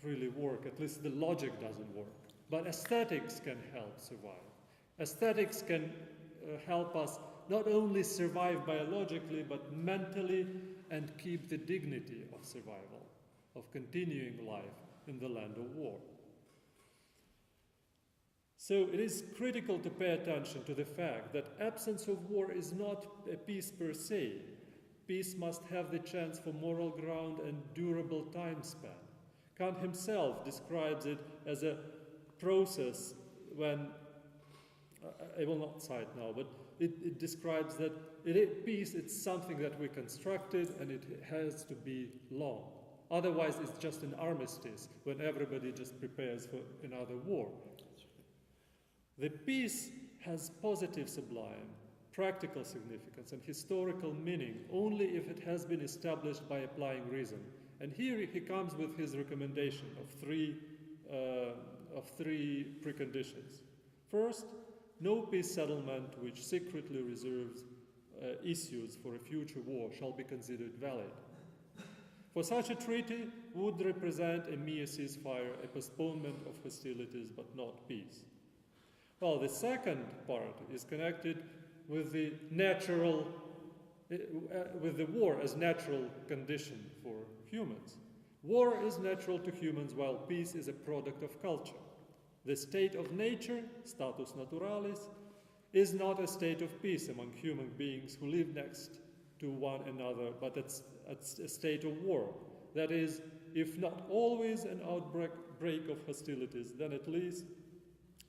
really work, at least the logic doesn't work. But aesthetics can help survive. Aesthetics can help us not only survive biologically, but mentally, and keep the dignity of survival, of continuing life in the land of war. So it is critical to pay attention to the fact that absence of war is not a peace per se. Peace must have the chance for moral ground and durable time span. Kant himself describes it as a process when, I will not cite now, but it describes that peace, it's something that we constructed and it has to be long. Otherwise, it's just an armistice when everybody just prepares for another war. The peace has positive sublime, practical significance and historical meaning only if it has been established by applying reason. And here he comes with his recommendation of three preconditions. First, no peace settlement which secretly reserves issues for a future war shall be considered valid. For such a treaty would represent a mere ceasefire, a postponement of hostilities, but not peace. Well, the second part is connected with the with the war as natural condition for humans. War is natural to humans, while peace is a product of culture. The state of nature, status naturalis, is not a state of peace among human beings who live next to one another, but it's a state of war. That is, if not always an outbreak of hostilities, then at least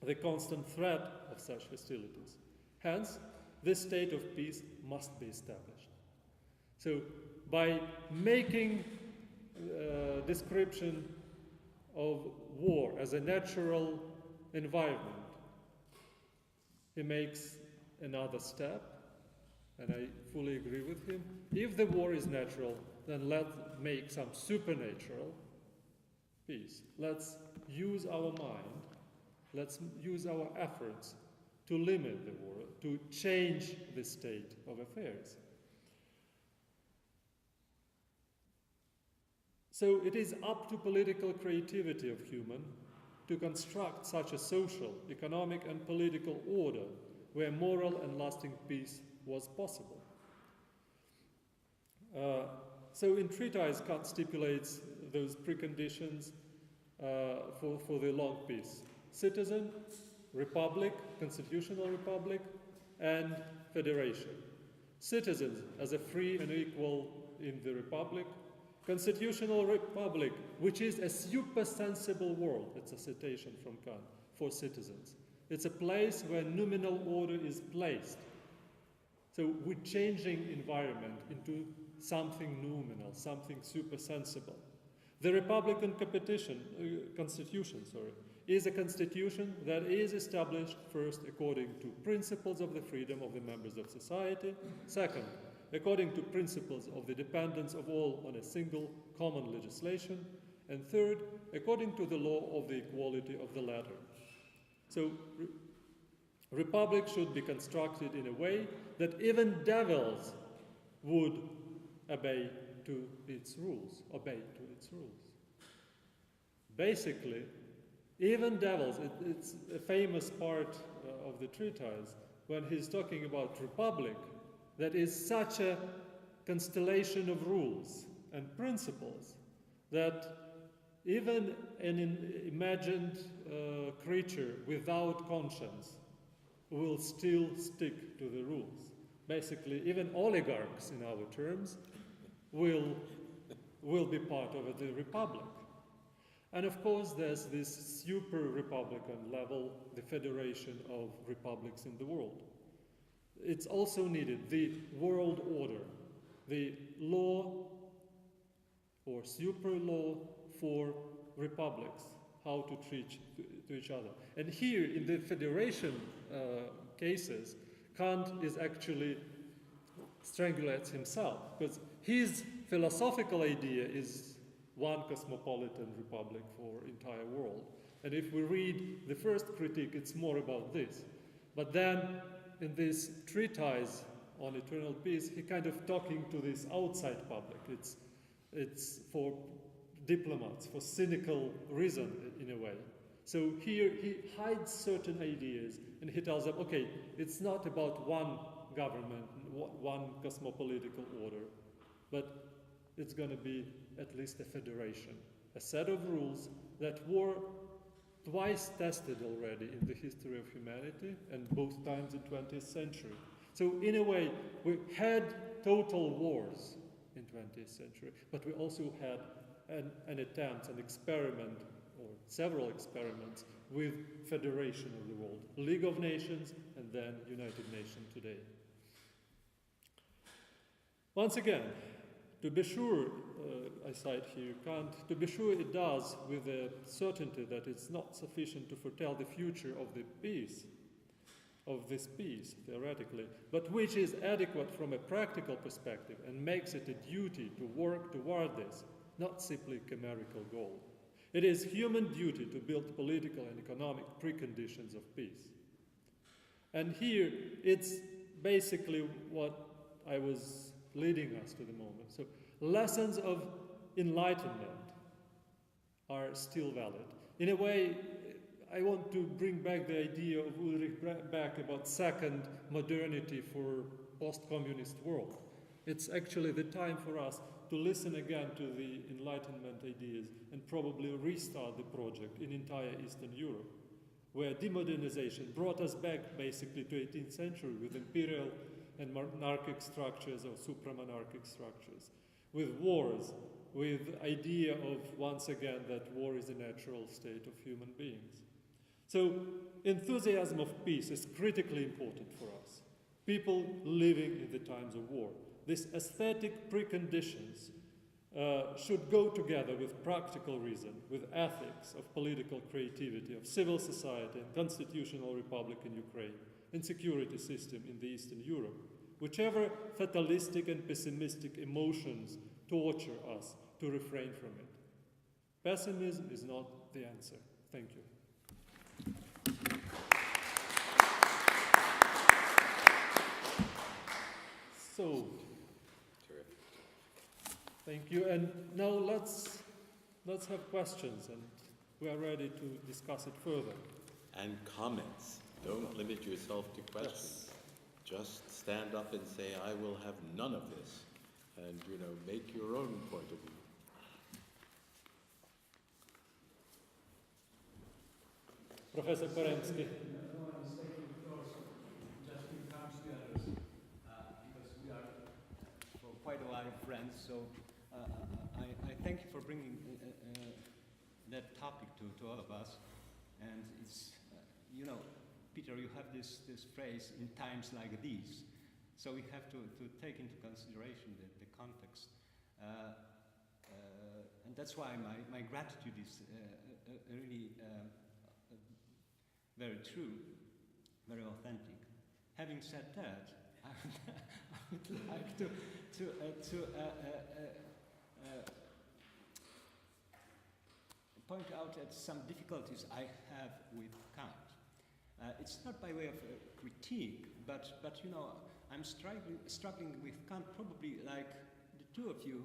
the constant threat of such hostilities. Hence, this state of peace must be established. So, by making description of war as a natural environment, he makes another step, and I fully agree with him. If the war is natural, then let's make some supernatural peace. Let's use our mind, let's use our efforts to limit the war, to change the state of affairs. So it is up to political creativity of human to construct such a social, economic, and political order where moral and lasting peace was possible. So in treatise, Kant stipulates those preconditions for the long peace: citizen, republic, constitutional republic, and federation. Citizens as a free and equal in the republic. Constitutional republic, which is a supersensible world, it's a citation from Kant, for citizens. It's a place where nominal order is placed. So we're changing environment into something nominal, something supersensible. The Republican constitution is a constitution that is established first according to principles of the freedom of the members of society. Second, according to principles of the dependence of all on a single common legislation. And third, according to the law of the equality of the latter. So, republic should be constructed in a way that even devils would obey to its rules. Basically, even devils, it's a famous part of the treatise when he's talking about republic, that is such a constellation of rules and principles that even an imagined creature without conscience will still stick to the rules. Basically, even oligarchs, in our terms, will be part of the republic. And of course, there's this super-republican level, the federation of republics in the world. It's also needed the world order, the law or super law for republics, how to treat to each other. And here in the federation cases, Kant is actually strangulates himself, because his philosophical idea is one cosmopolitan republic for entire world. And if we read the first critique, it's more about this. But then in this treatise on eternal peace, he kind of talking to this outside public. It's for diplomats, for cynical reason in a way. So here he hides certain ideas and he tells them, okay, it's not about one government, one cosmopolitical order, but it's going to be at least a federation, a set of rules that were twice tested already in the history of humanity, and both times in 20th century. So in a way, we had total wars in 20th century, but we also had an attempt, an experiment, or several experiments with federation of the world, League of Nations, and then United Nations today. Once again, to be sure, I cite here Kant, to be sure it does with a certainty that it's not sufficient to foretell the future of the peace, of this peace, theoretically, but which is adequate from a practical perspective and makes it a duty to work toward this, not simply a chimerical goal. It is human duty to build political and economic preconditions of peace. And here, it's basically what I was leading us to the moment. So lessons of enlightenment are still valid. In a way, I want to bring back the idea of Ulrich Beck about second modernity for post-communist world. It's actually the time for us to listen again to the Enlightenment ideas and probably restart the project in entire Eastern Europe, where demodernization brought us back basically to 18th century with imperial and monarchic structures or supramonarchic structures, with wars, with idea of, once again, that war is a natural state of human beings. So enthusiasm of peace is critically important for us. People living in the times of war. These aesthetic preconditions should go together with practical reason, with ethics of political creativity, of civil society and constitutional republic in Ukraine, and security system in the Eastern Europe. Whichever fatalistic and pessimistic emotions torture us, to refrain from it. Pessimism is not the answer. Thank you. So, Terrific. thank you. And now let's have questions, and we are ready to discuss it further. And comments. Don't limit yourself to questions. Just stand up and say, I will have none of this. And, make your own point of view. Professor Korensky. Quite a lot of friends, so I thank you for bringing that topic to all of us. And it's, Peter, you have this phrase, in times like these. So we have to take into consideration the context. And that's why my gratitude is really very true, very authentic. Having said that, I would like to point out at some difficulties I have with Kant. It's not by way of critique, but I'm struggling with Kant probably like the two of you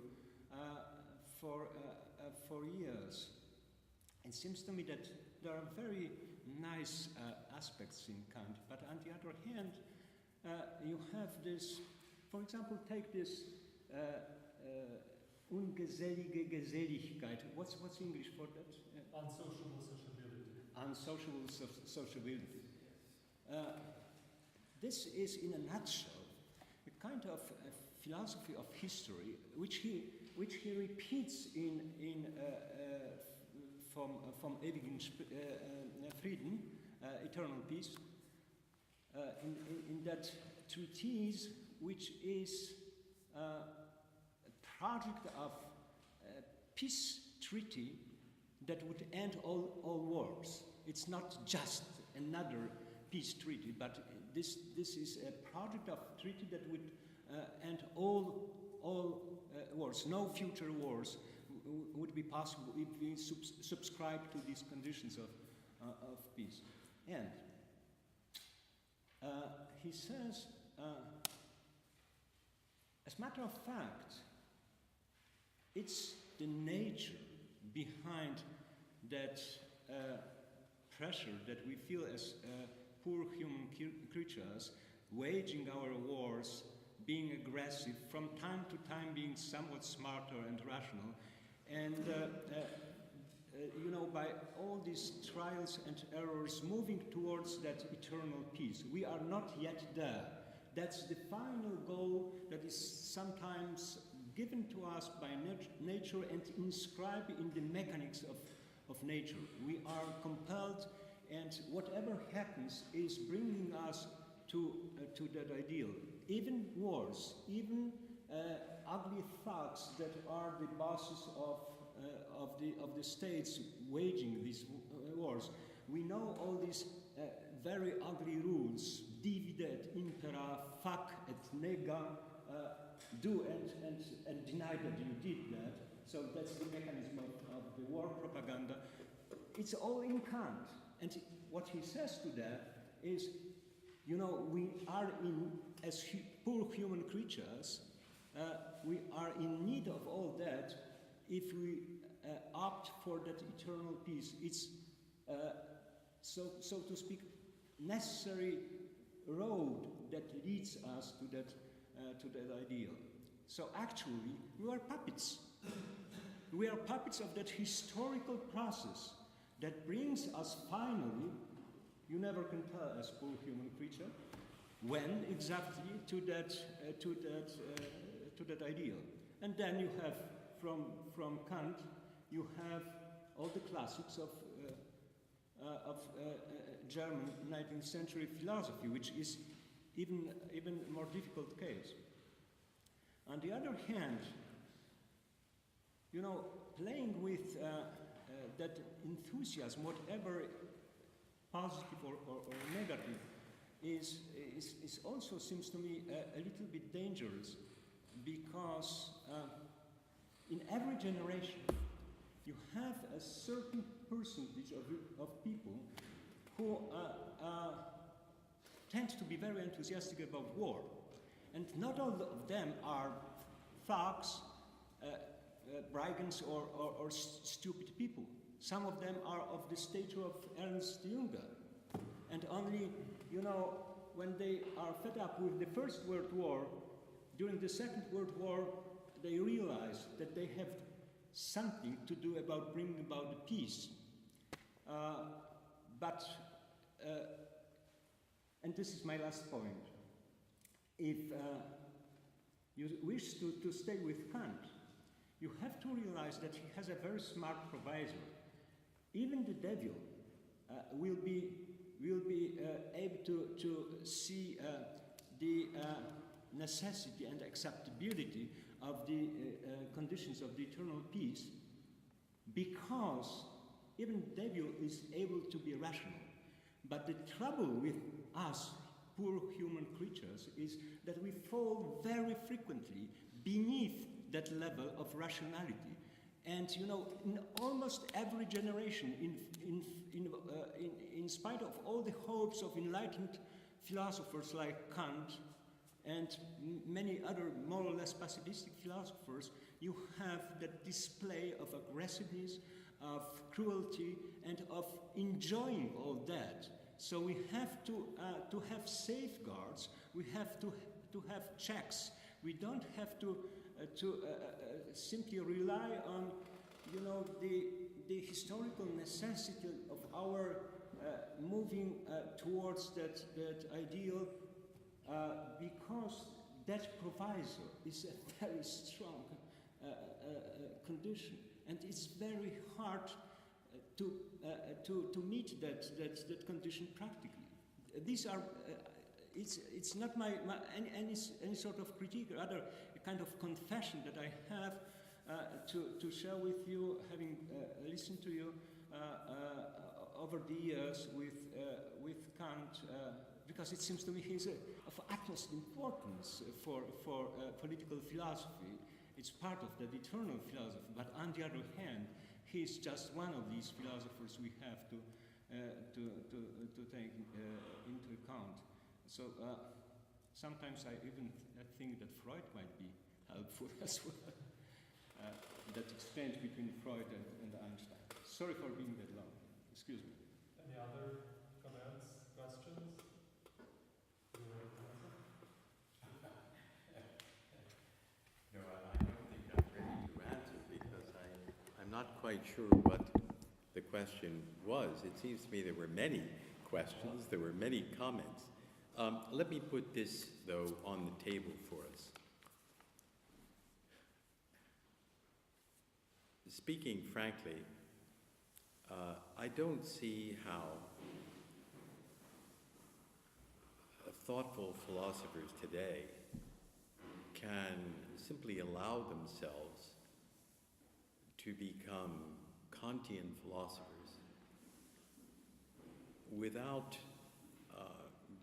for years. It seems to me that there are very nice aspects in Kant, but on the other hand, you have this, for example, take this ungesellige Geselligkeit. What's English for that? Unsociable sociability. Unsociable sociability. This is, in a nutshell, a kind of philosophy of history, which he repeats from ewigen Frieden, eternal peace, in that treatise, which is a project of a peace treaty that would end all wars. It's not just another peace treaty, but this is a project of treaty that would end all wars. No future wars would be possible if we subscribe to these conditions of peace. And he says, as a matter of fact, it's the nature behind that pressure that we feel as poor human creatures, waging our wars, being aggressive, from time to time being somewhat smarter and rational, and by all these trials and errors moving towards that eternal peace. We are not yet there. That's the final goal that is sometimes given to us by nature and inscribed in the mechanics of nature. We are compelled, and whatever happens is bringing us to that ideal. Even wars, even ugly thugs that are the bosses of the states waging these wars. We know all these very ugly rules: divide et impera, fac et nega, do and deny that you did that. So that's the mechanism of the war propaganda. It's all in Kant. And what he says to that is, You know, we are as poor human creatures, we are in need of all that if we opt for that eternal peace. It's, so to speak, necessary road that leads us to that ideal. So actually, we are puppets. We are puppets of that historical process that brings us finally, you never can tell as poor human creature, when exactly to that ideal. And then you have, from Kant, you have all the classics of German 19th century philosophy, which is even more difficult case. On the other hand, you know, playing with that enthusiasm, whatever positive or negative, is also, seems to me, a little bit dangerous, because in every generation you have a certain percentage of people who tend to be very enthusiastic about war. And not all of them are thugs, brigands, or stupid people. Some of them are of the stature of Ernst Jünger. And only, you know, when they are fed up with the First World War, during the Second World War, they realize that they have something to do about bringing about the peace. And this is my last point. If you wish to stay with Kant, you have to realize that he has a very smart provisor. Even the devil will be able to see the necessity and acceptability of the conditions of the eternal peace, because even the devil is able to be rational. But the trouble with us, poor human creatures, is that we fall very frequently beneath that level of rationality. And you know, in almost every generation, in spite of all the hopes of enlightened philosophers like Kant and many other more or less pacifistic philosophers, you have that display of aggressiveness, of cruelty, and of enjoying all that. So we have to have safeguards. We have to have checks. We don't have to simply rely on, you know, the historical necessity of our moving towards that ideal, because that proviso is a very strong condition, and it's very hard to meet that condition practically. These are it's not any sort of critique, rather a kind of confession that I have to share with you, having listened to you over the years with Kant, because it seems to me he's of utmost importance for political philosophy. It's part of the eternal philosophy, but on the other hand, he's just one of these philosophers we have to take into account. So sometimes I even think that Freud might be helpful as well. That exchange between Freud and Einstein. Sorry for being that long. Excuse me. Any other comments, questions? No, I don't think I'm ready to answer, because I'm not quite sure what the question was. It seems to me there were many questions, there were many comments. Let me put this, though, on the table for us. Speaking frankly, I don't see how thoughtful philosophers today can simply allow themselves to become Kantian philosophers without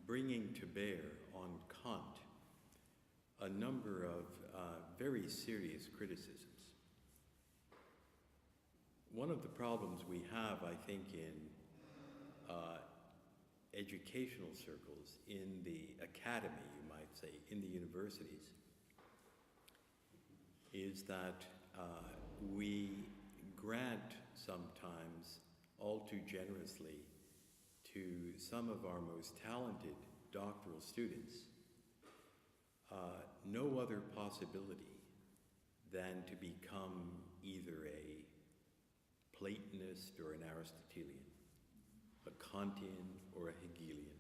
bringing to bear on Kant a number of very serious criticisms. One of the problems we have, I think, educational circles, in the academy, you might say, in the universities, is that we grant sometimes all too generously to some of our most talented doctoral students no other possibility than to become either a Platonist or an Aristotelian, a Kantian or a Hegelian,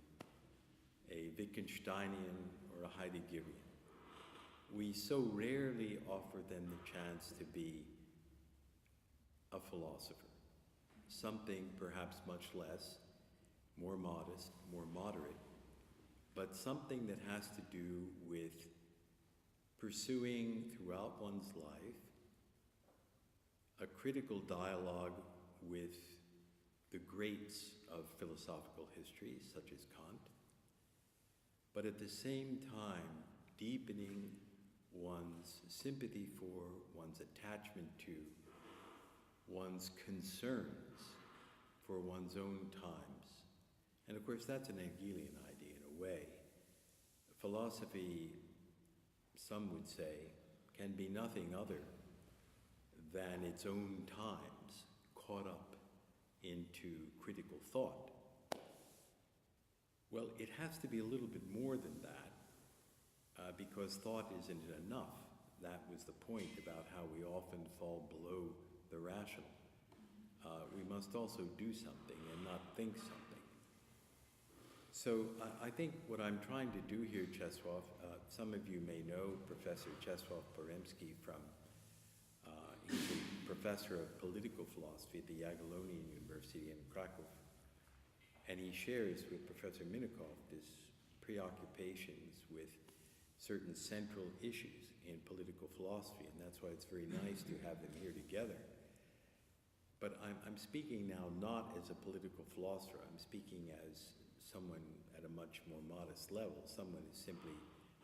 a Wittgensteinian or a Heideggerian. We so rarely offer them the chance to be a philosopher, something perhaps much less, more modest, more moderate, but something that has to do with pursuing throughout one's life a critical dialogue with the greats of philosophical history, such as Kant, but at the same time deepening one's sympathy for, one's attachment to, one's concerns for one's own times. And of course, that's an Hegelian idea in a way. Philosophy, some would say, can be nothing other than its own times caught up into critical thought. Well, it has to be a little bit more than that, because thought isn't enough. That was the point about how we often fall below the rational. We must also do something and not think something. So I think what I'm trying to do here, Czesław, some of you may know Professor Czesław Poremski from, he's a professor of political philosophy at the Jagiellonian University in Krakow. And he shares with Professor Minakov his preoccupations with certain central issues in political philosophy, and that's why it's very nice to have them here together. But I'm speaking now not as a political philosopher, I'm speaking as someone at a much more modest level, someone who's simply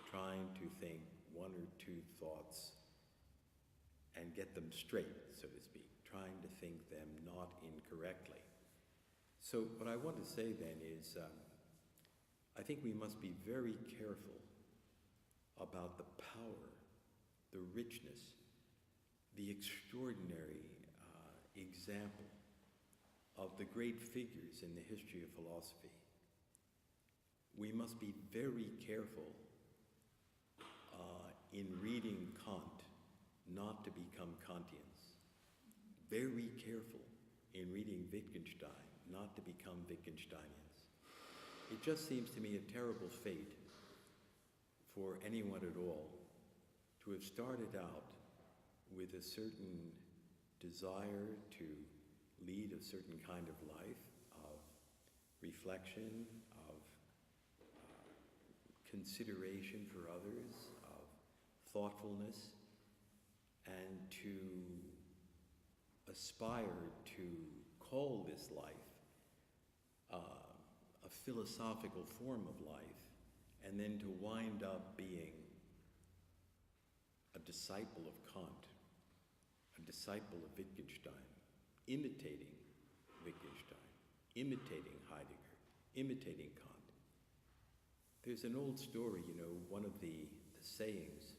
trying to think one or two thoughts and get them straight, so to speak, trying to think them not incorrectly. So what I want to say then is, I think we must be very careful about the power, the richness, the extraordinary example of the great figures in the history of philosophy. We must be very careful in reading Kant not to become Kantians. Very careful in reading Wittgenstein not to become Wittgensteinians. It just seems to me a terrible fate for anyone at all to have started out with a certain desire to lead a certain kind of life, of reflection, of consideration for others, of thoughtfulness, and to aspire to call this life a philosophical form of life, and then to wind up being a disciple of Kant, a disciple of Wittgenstein, imitating Wittgenstein, imitating Heidegger, imitating Kant. There's an old story, you know, one of the sayings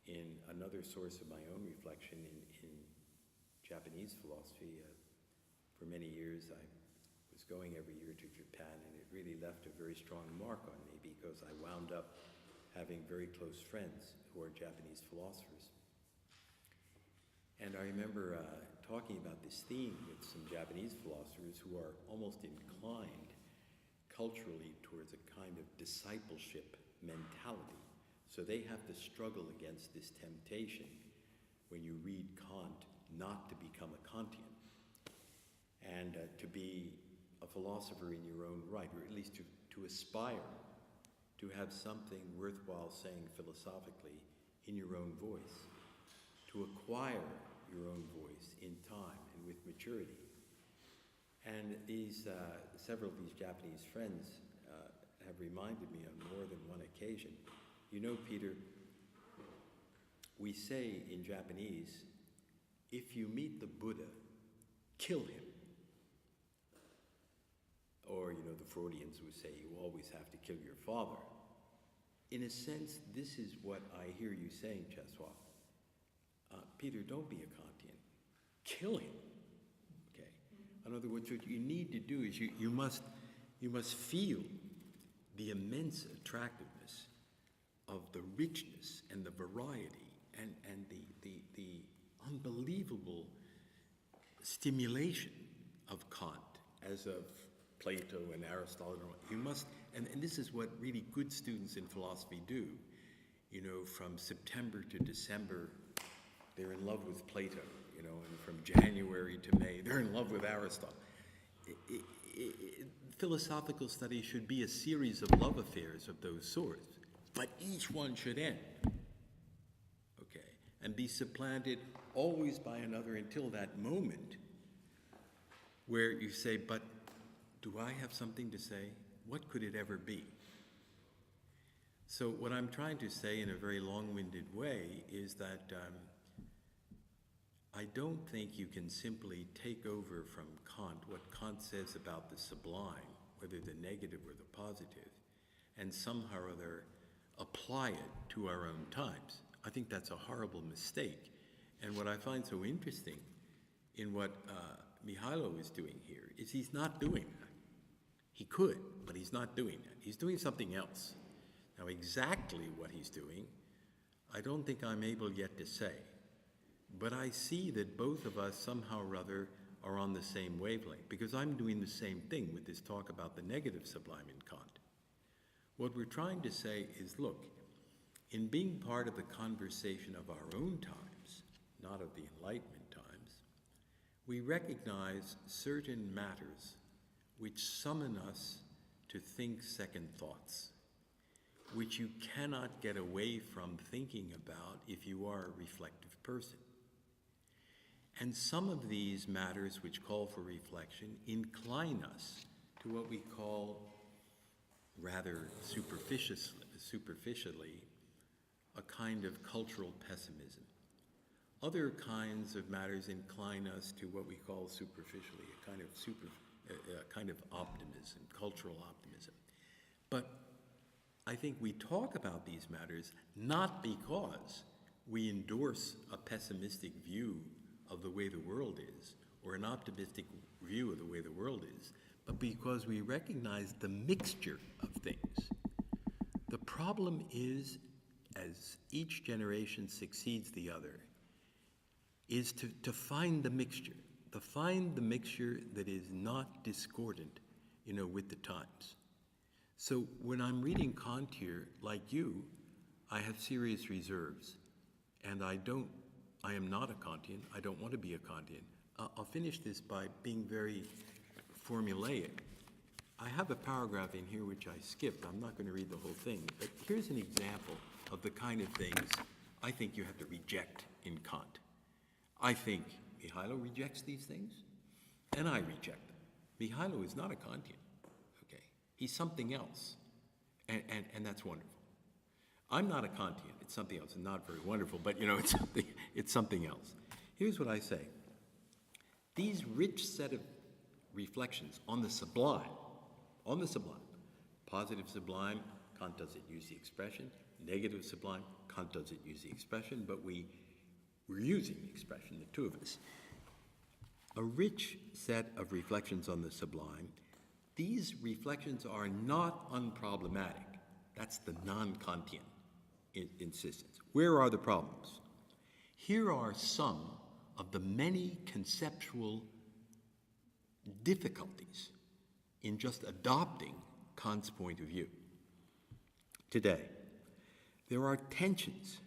in another source of my own reflection in Japanese philosophy. For many years I was going every year to Japan, and it really left a very strong mark on me because I wound up having very close friends who are Japanese philosophers. And I remember talking about this theme with some Japanese philosophers who are almost inclined culturally towards a kind of discipleship mentality. So they have to struggle against this temptation when you read Kant not to become a Kantian and to be a philosopher in your own right, or at least to aspire to have something worthwhile saying philosophically in your own voice, to acquire your own voice in time and with maturity. And these, several of these Japanese friends have reminded me on more than one occasion, you know, Peter, we say in Japanese, if you meet the Buddha, kill him. Or, you know, the Freudians who say you always have to kill your father. In a sense, this is what I hear you saying, Czesław. Peter, don't be a Kantian. Kill him. Okay? In other words, what you need to do is you must feel the immense attractiveness of the richness and the variety and the unbelievable stimulation of Kant, as of Plato and Aristotle. You must, and this is what really good students in philosophy do. You know, from September to December, they're in love with Plato, you know, and from January to May, they're in love with Aristotle. Philosophical study should be a series of love affairs of those sorts, but each one should end, okay, and be supplanted always by another until that moment where you say, but do I have something to say? What could it ever be? So what I'm trying to say in a very long-winded way is that I don't think you can simply take over from Kant what Kant says about the sublime, whether the negative or the positive, and somehow or other apply it to our own times. I think that's a horrible mistake. And what I find so interesting in what Mikhail is doing here is he's not doing that. He could, but he's not doing that. He's doing something else. Now, exactly what he's doing, I don't think I'm able yet to say. But I see that both of us somehow or other are on the same wavelength, because I'm doing the same thing with this talk about the negative sublime in Kant. What we're trying to say is, look, in being part of the conversation of our own times, not of the Enlightenment times, we recognize certain matters which summon us to think second thoughts, which you cannot get away from thinking about if you are a reflective person. And some of these matters which call for reflection incline us to what we call, rather superficially, a kind of cultural pessimism. Other kinds of matters incline us to what we call superficially a kind of optimism, cultural optimism. But I think we talk about these matters not because we endorse a pessimistic view of the way the world is, or an optimistic view of the way the world is, but because we recognize the mixture of things. The problem is, as each generation succeeds the other, is to find the mixture, that is not discordant, with the times. So when I'm reading Kant here, like you, I have serious reserves, and I am not a Kantian. I don't want to be a Kantian. I'll finish this by being very formulaic. I have a paragraph in here which I skipped. I'm not going to read the whole thing, but here's an example of the kind of things I think you have to reject in Kant. I think Mikhail rejects these things, and I reject them. Mikhail is not a Kantian, okay? He's something else, and that's wonderful. I'm not a Kantian. It's something else, and not very wonderful, but it's something else. Here's what I say. These rich set of reflections on the sublime, positive sublime, Kant doesn't use the expression, negative sublime, Kant doesn't use the expression, but we're using the expression, the two of us. A rich set of reflections on the sublime. These reflections are not unproblematic. That's the non-Kantian insistence. Where are the problems? Here are some of the many conceptual difficulties in just adopting Kant's point of view. Today, there are tensions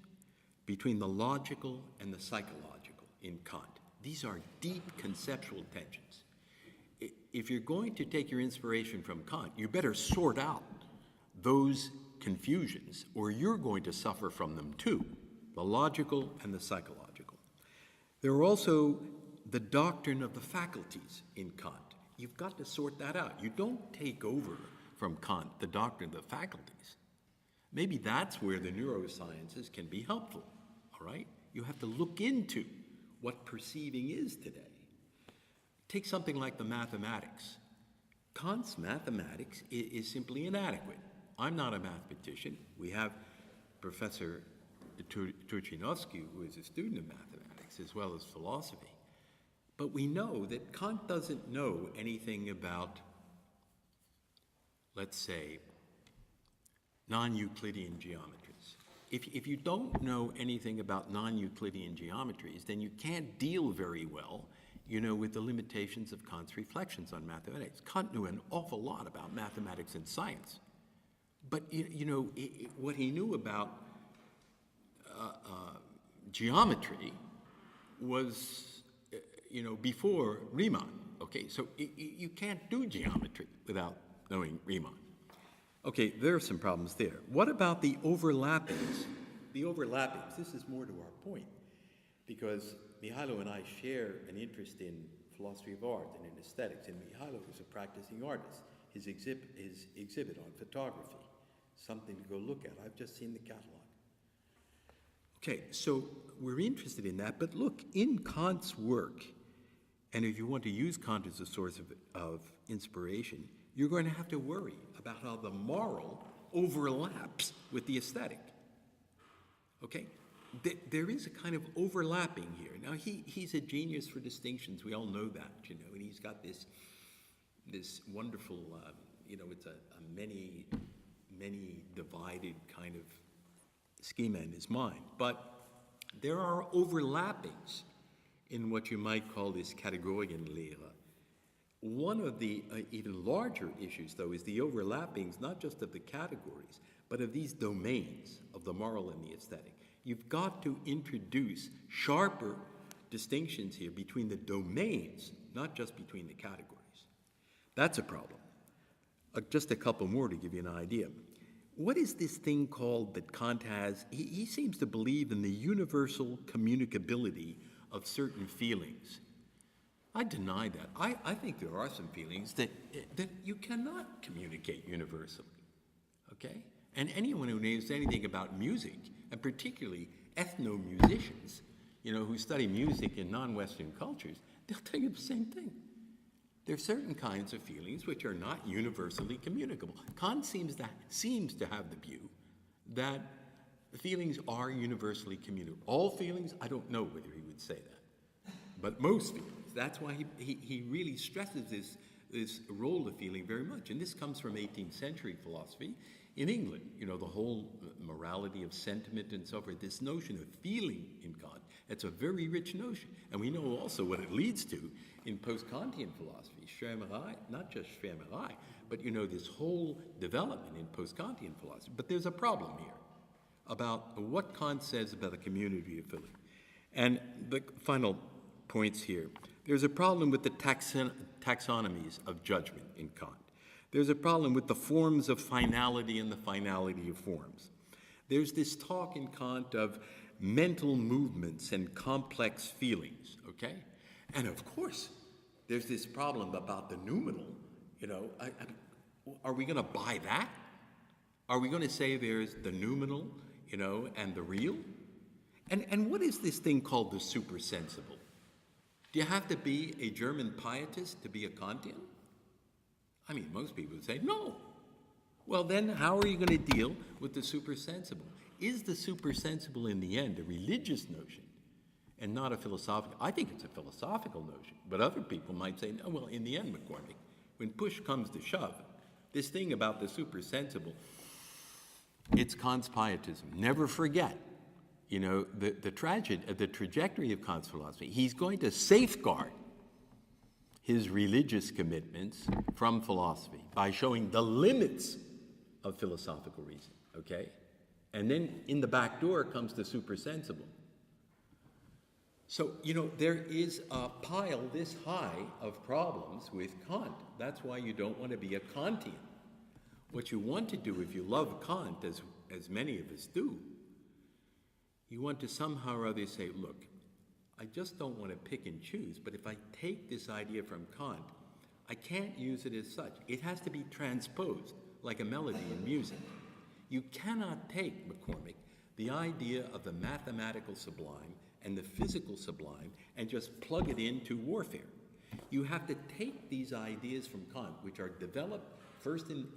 between the logical and the psychological in Kant. These are deep conceptual tensions. If you're going to take your inspiration from Kant, you better sort out those confusions, or you're going to suffer from them too, the logical and the psychological. There are also the doctrine of the faculties in Kant. You've got to sort that out. You don't take over from Kant the doctrine of the faculties. Maybe that's where the neurosciences can be helpful, all right? You have to look into what perceiving is today. Take something like the mathematics. Kant's mathematics is simply inadequate. I'm not a mathematician. We have Professor Turchinovsky, who is a student of mathematics as well as philosophy. But we know that Kant doesn't know anything about, let's say, non-Euclidean geometries. If you don't know anything about non-Euclidean geometries, then you can't deal very well, with the limitations of Kant's reflections on mathematics. Kant knew an awful lot about mathematics and science. But, what he knew about geometry was, before Riemann. Okay, so you can't do geometry without knowing Riemann. Okay, there are some problems there. What about the overlappings? The overlappings, this is more to our point, because Mihailo and I share an interest in philosophy of art and in aesthetics, and Mihailo is a practicing artist. His exhibit on photography, something to go look at. I've just seen the catalog. Okay, so we're interested in that, but look, in Kant's work, and if you want to use Kant as a source of inspiration, you're going to have to worry about how the moral overlaps with the aesthetic. Okay? There is a kind of overlapping here. Now, he's a genius for distinctions. We all know that, and he's got this wonderful, it's a many divided kind of schema in his mind. But there are overlappings in what you might call this Kategorienlehre. One of the even larger issues, though, is the overlappings not just of the categories, but of these domains of the moral and the aesthetic. You've got to introduce sharper distinctions here between the domains, not just between the categories. That's a problem. Just a couple more to give you an idea. What is this thing called that Kant has? He seems to believe in the universal communicability of certain feelings. I deny that. I think there are some feelings that you cannot communicate universally, okay? And anyone who knows anything about music, and particularly ethno-musicians, who study music in non-Western cultures, they'll tell you the same thing. There are certain kinds of feelings which are not universally communicable. Kant seems to have the view that feelings are universally communicable. All feelings, I don't know whether he would say that, but most feelings. That's why he really stresses this role of feeling very much. And this comes from 18th century philosophy in England. The whole morality of sentiment and so forth, this notion of feeling in Kant, it's a very rich notion. And we know also what it leads to in post-Kantian philosophy, Schwärmerei, not just Schwärmerei, but this whole development in post-Kantian philosophy. But there's a problem here about what Kant says about the community of feeling. And the final points here. There's a problem with the taxonomies of judgment in Kant. There's a problem with the forms of finality and the finality of forms. There's this talk in Kant of mental movements and complex feelings, okay? And of course, there's this problem about the noumenal, are we going to buy that? Are we going to say there's the noumenal, and the real? And what is this thing called the supersensible? Do you have to be a German pietist to be a Kantian? I mean, most people would say no. Well, then how are you going to deal with the supersensible? Is the supersensible in the end a religious notion and not a philosophical? I think it's a philosophical notion, but other people might say, no, well, in the end, McCormick, when push comes to shove, this thing about the supersensible, it's Kant's pietism. Never forget, the trajectory of Kant's philosophy. He's going to safeguard his religious commitments from philosophy by showing the limits of philosophical reason, okay? And then in the back door comes the supersensible. So, there is a pile this high of problems with Kant. That's why you don't want to be a Kantian. What you want to do if you love Kant, as many of us do, you want to somehow or other say, look, I just don't want to pick and choose, but if I take this idea from Kant, I can't use it as such. It has to be transposed, like a melody in music. You cannot take, McCormick, the idea of the mathematical sublime and the physical sublime and just plug it into warfare. You have to take these ideas from Kant, which are developed first in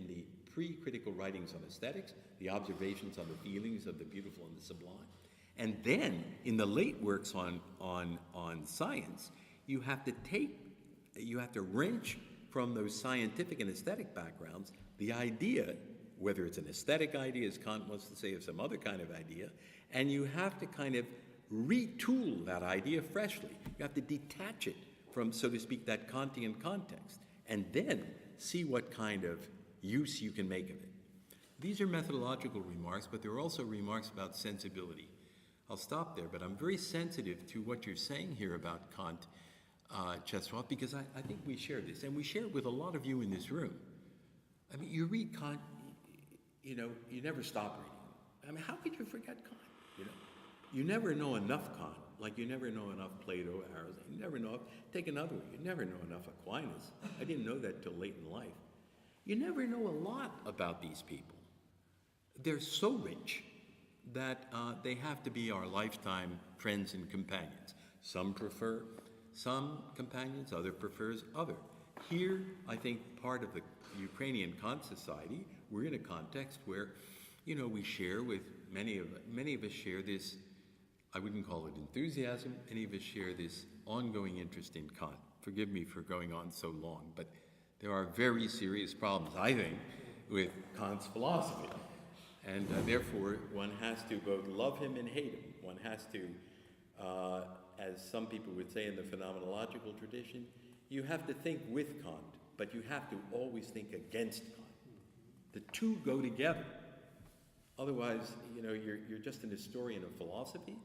the pre-critical writings on aesthetics, the observations on the feelings of the beautiful and the sublime, and then in the late works on science, you have to wrench from those scientific and aesthetic backgrounds the idea, whether it's an aesthetic idea, as Kant wants to say, or some other kind of idea, and you have to kind of retool that idea freshly. You have to detach it from, so to speak, that Kantian context, and then see what kind of use you can make of it. These are methodological remarks, but there are also remarks about sensibility. I'll stop there, but I'm very sensitive to what you're saying here about Kant, Czesław, because I think we share this, and we share it with a lot of you in this room. I mean, you read Kant, you know, you never stop reading. I mean, how could you forget Kant, you know? You never know enough Kant, like you never know enough Plato, Aristotle. You never know, take another one, you never know enough Aquinas. I didn't know that till late in life. You never know a lot about these people. They're so rich that they have to be our lifetime friends and companions. Some prefer some companions, other prefers other. Here, I think part of the Ukrainian Kant society, we're in a context where, you know, we share with many of us share this, I wouldn't call it enthusiasm, many of us share this ongoing interest in Kant. Forgive me for going on so long, but there are very serious problems, I think, with Kant's philosophy. And therefore, one has to both love him and hate him. One has to, as some people would say in the phenomenological tradition, you have to think with Kant, but you have to always think against Kant. The two go together. Otherwise, you know, you're just an historian of philosophy,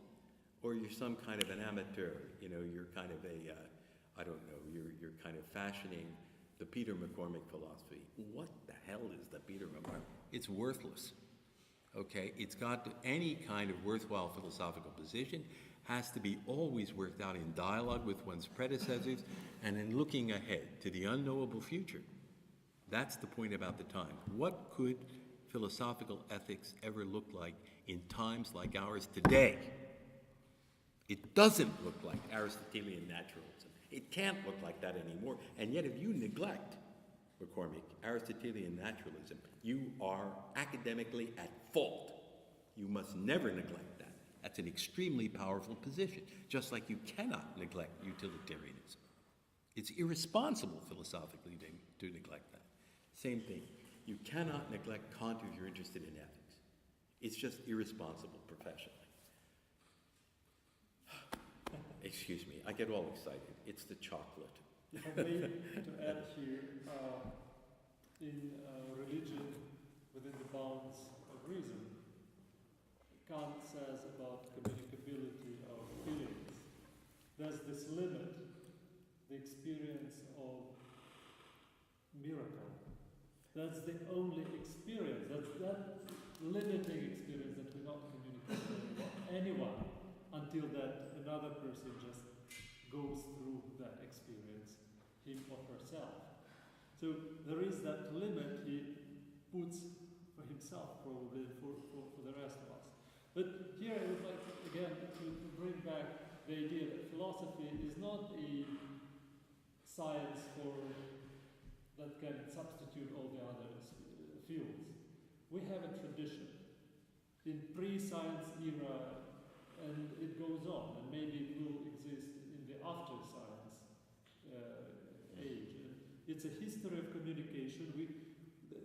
or you're some kind of an amateur. You know, you're kind of a, I don't know, you're kind of fashioning the Peter McCormick philosophy. What the hell is the Peter McCormick? It's worthless. Okay, it's got to, any kind of worthwhile philosophical position has to be always worked out in dialogue with one's predecessors and in looking ahead to the unknowable future. That's the point about the time. What could philosophical ethics ever look like in times like ours today? It doesn't look like Aristotelian naturalism. It can't look like that anymore. And yet if you neglect, McCormick, Aristotelian naturalism, you are academically at fault. You must never neglect that. That's an extremely powerful position, just like you cannot neglect utilitarianism. It's irresponsible philosophically to neglect that. Same thing. You cannot neglect Kant if you're interested in ethics. It's just irresponsible professionally. Excuse me, I get all excited. It's the chocolate. If I may to add here, in religion, within the bounds of reason, Kant says about communicability of feelings. There's this limit, the experience of miracle. That's the only experience, that's that limiting experience that we not communicate with anyone until that another person just goes through that experience, him or herself. So there is that limit he puts for himself, probably for the rest of us. But here I would like, again, to bring back the idea that philosophy is not a science that can substitute all the other fields. We have a tradition in pre-science era, and it goes on, and maybe it will exist in the after-science age. It's a history of communication.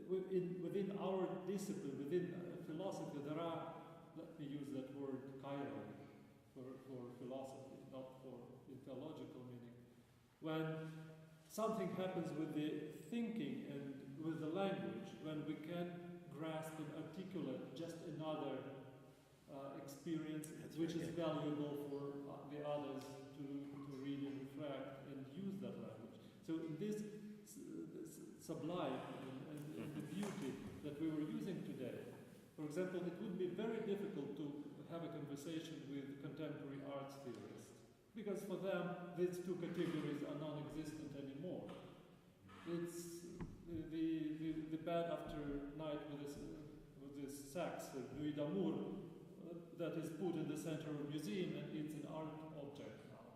Within our discipline, within philosophy, there are, let me use that word, chiron, for philosophy, not for theological meaning. When something happens with the thinking and with the language, when we can grasp and articulate just another experience, which is valuable for the others to read and reflect and use that language. So in this sublime and the beauty that we were using today, for example, it would be very difficult to have a conversation with contemporary arts theorists, because for them these two categories are non-existent anymore. It's the bed after night with this sax, the nuit d'amour, that is put in the center of a museum, and it's an art object now.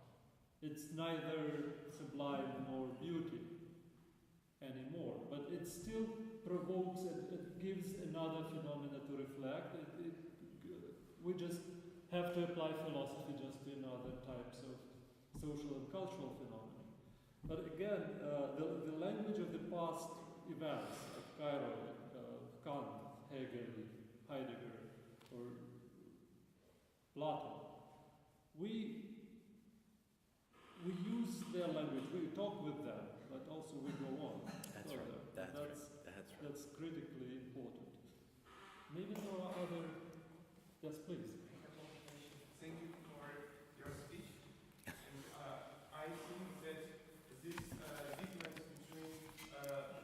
it's neither sublime nor beauty anymore, but it still provokes and it gives another phenomena to reflect. We just have to apply philosophy just to another types of social and cultural phenomena. But again, the language of the past events, like Cairo, Kant, Hegel, Heidegger, or Plato, we use their language, we talk with them, but also we go on. That's further. right. That's right. That's critically important. Maybe there are other. Yes, please. Thank you for your speech. And I think that this difference between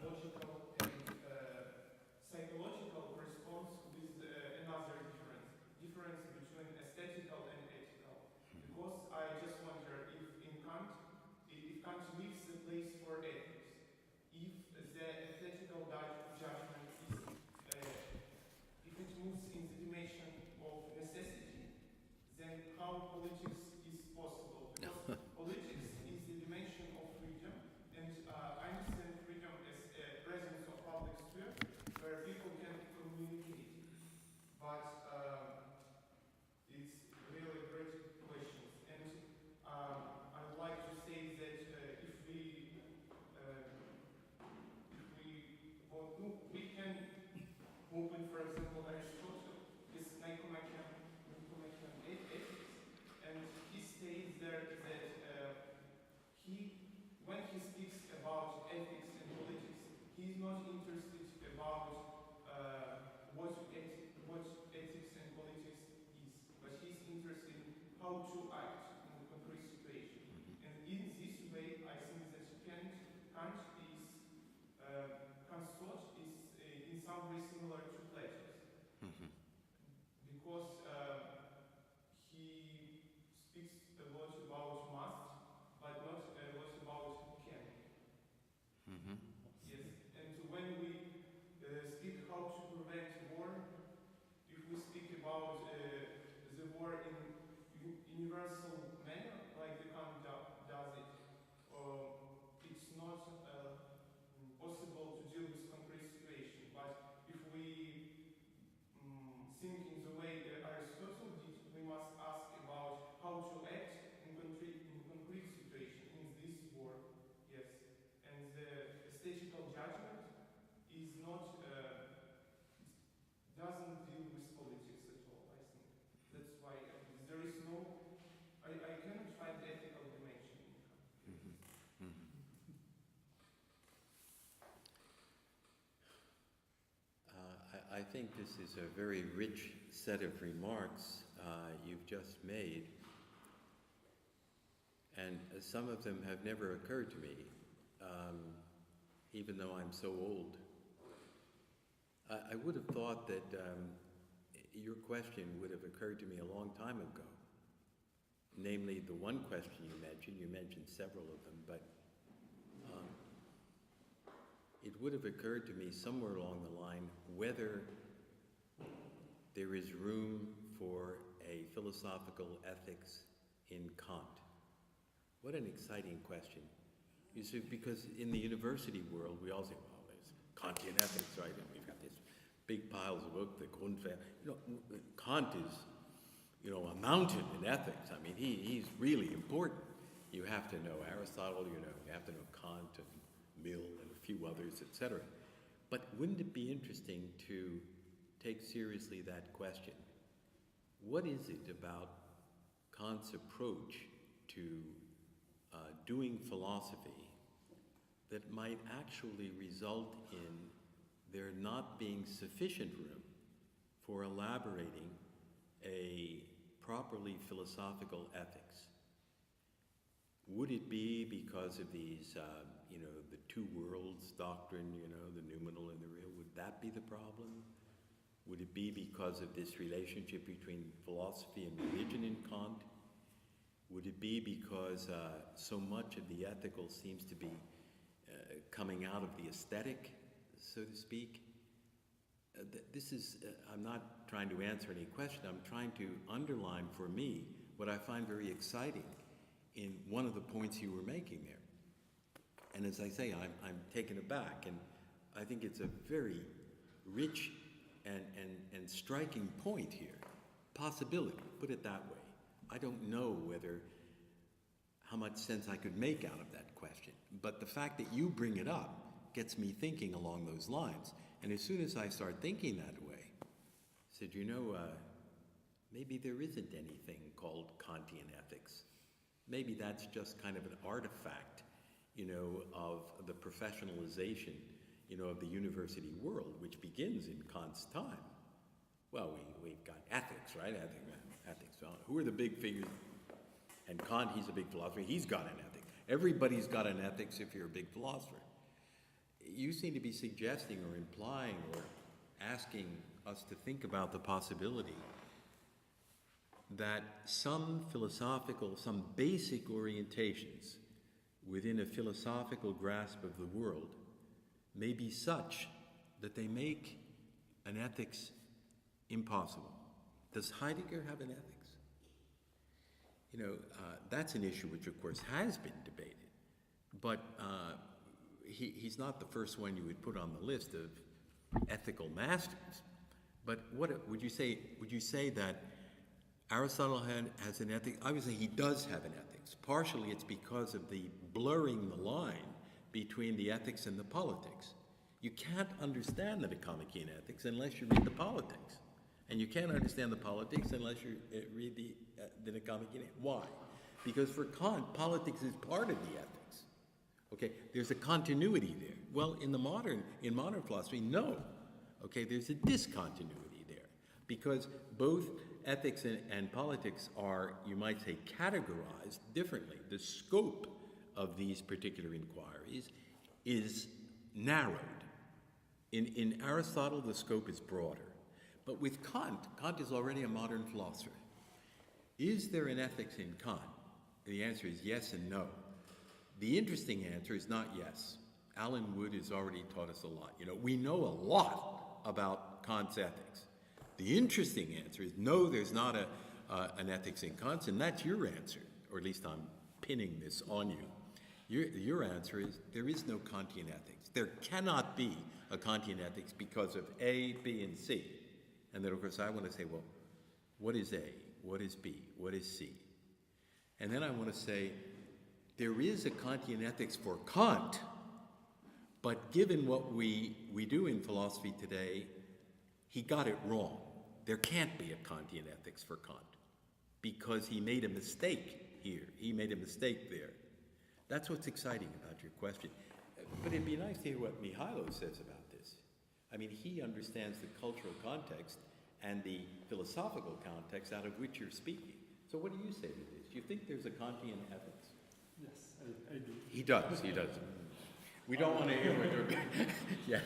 logical and psychological corresponds with another difference between aesthetical and ethical. Because I just wonder if Kant leaves the place for ethics, if the aesthetical judgment is, if it moves in the dimension of necessity, then how politics is possible? Because politics is the dimension of freedom, and I understand freedom as a presence of public sphere where people can communicate. But it's really great questions, and I would like to say that if we can open, for example, Aristotle, his Nicomachean ethics, and he states there that when he speaks about ethics and politics, he is not interested about what ethics and politics is, but he is interested in how to act in a concrete situation. And in this way, I think that Kant's thought is in some way similar to Plato's, because he speaks a lot about must, but not a lot about can. Yes, and when we speak how to prevent war, if we speak about the war in universal manner, like the Kant does it, it's not possible to deal with concrete situation. But if we think in the way Aristotle did, we must ask about how to act in concrete situation in this war. Yes, and the aesthetical judgment is not doesn't deal with politics at all. I think that's why there is no. I cannot find ethical dimension in Kant. I think this is a very rich set of remarks you've just made, and some of them have never occurred to me, even though I'm so old. I would have thought that your question would have occurred to me a long time ago, namely the one question you mentioned several of them, but it would have occurred to me somewhere along the line whether there is room for a philosophical ethics in Kant. What an exciting question. You see, because in the university world, we all say, well, there's Kantian ethics, right? And we've got these big piles of books, the Grundfehler. Kant is, a mountain in ethics. I mean, he's really important. You have to know Aristotle, you have to know Kant and Mill and a few others, etc. But wouldn't it be interesting to take seriously that question? What is it about Kant's approach to doing philosophy that might actually result in there not being sufficient room for elaborating a properly philosophical ethics? Would it be because of these, the two worlds doctrine, the noumenal and the real? Would that be the problem? Would it be because of this relationship between philosophy and religion in Kant? Would it be because so much of the ethical seems to be coming out of the aesthetic, so to speak? I'm not trying to answer any question. I'm trying to underline for me what I find very exciting in one of the points you were making there. And as I say, I'm taken aback, and I think it's a very rich and striking point here. Possibility, put it that way. I don't know how much sense I could make out of that question, but the fact that you bring it up gets me thinking along those lines. And as soon as I start thinking that way, I said, maybe there isn't anything called Kantian ethics. Maybe that's just kind of an artifact, of the professionalization, of the university world, which begins in Kant's time. Well, we've got ethics, right? Ethics. Well, who are the big figures? And Kant, he's a big philosopher. He's got an ethic. Everybody's got an ethics if you're a big philosopher. You seem to be suggesting or implying or asking us to think about the possibility that some basic orientations within a philosophical grasp of the world may be such that they make an ethics impossible. Does Heidegger have an ethics? That's an issue which, of course, has been debated, but he's not the first one you would put on the list of ethical masters. But what would you say? Would you say that Aristotle has an ethic? I would say he does have an ethics. Partially, it's because of the blurring the line between the ethics and the politics. You can't understand the Nicomachean ethics unless you read the politics. And you can't understand the politics unless you read the Nicomachean. Why? Because for Kant, politics is part of the ethics. Okay, there's a continuity there. Well, in modern philosophy, no. Okay, there's a discontinuity there. Because both ethics and politics are, you might say, categorized differently. The scope of these particular inquiries is narrowed. In Aristotle, the scope is broader. But with Kant is already a modern philosopher. Is there an ethics in Kant? The answer is yes and no. The interesting answer is not yes. Alan Wood has already taught us a lot. We know a lot about Kant's ethics. The interesting answer is no, there's not an ethics in Kant, and that's your answer, or at least I'm pinning this on you. Your answer is there is no Kantian ethics. There cannot be a Kantian ethics because of A, B, and C. And then, of course, I want to say, well, what is A? What is B? What is C? And then I want to say, there is a Kantian ethics for Kant, but given what we do in philosophy today, he got it wrong. There can't be a Kantian ethics for Kant because he made a mistake here. He made a mistake there. That's what's exciting about your question. But it'd be nice to hear what Mikhail says about this. I mean, he understands the cultural context and the philosophical context out of which you're speaking. So what do you say to this? Do you think there's a Kantian ethics? Yes, I do. He does. We don't want to hear what you're... Yes,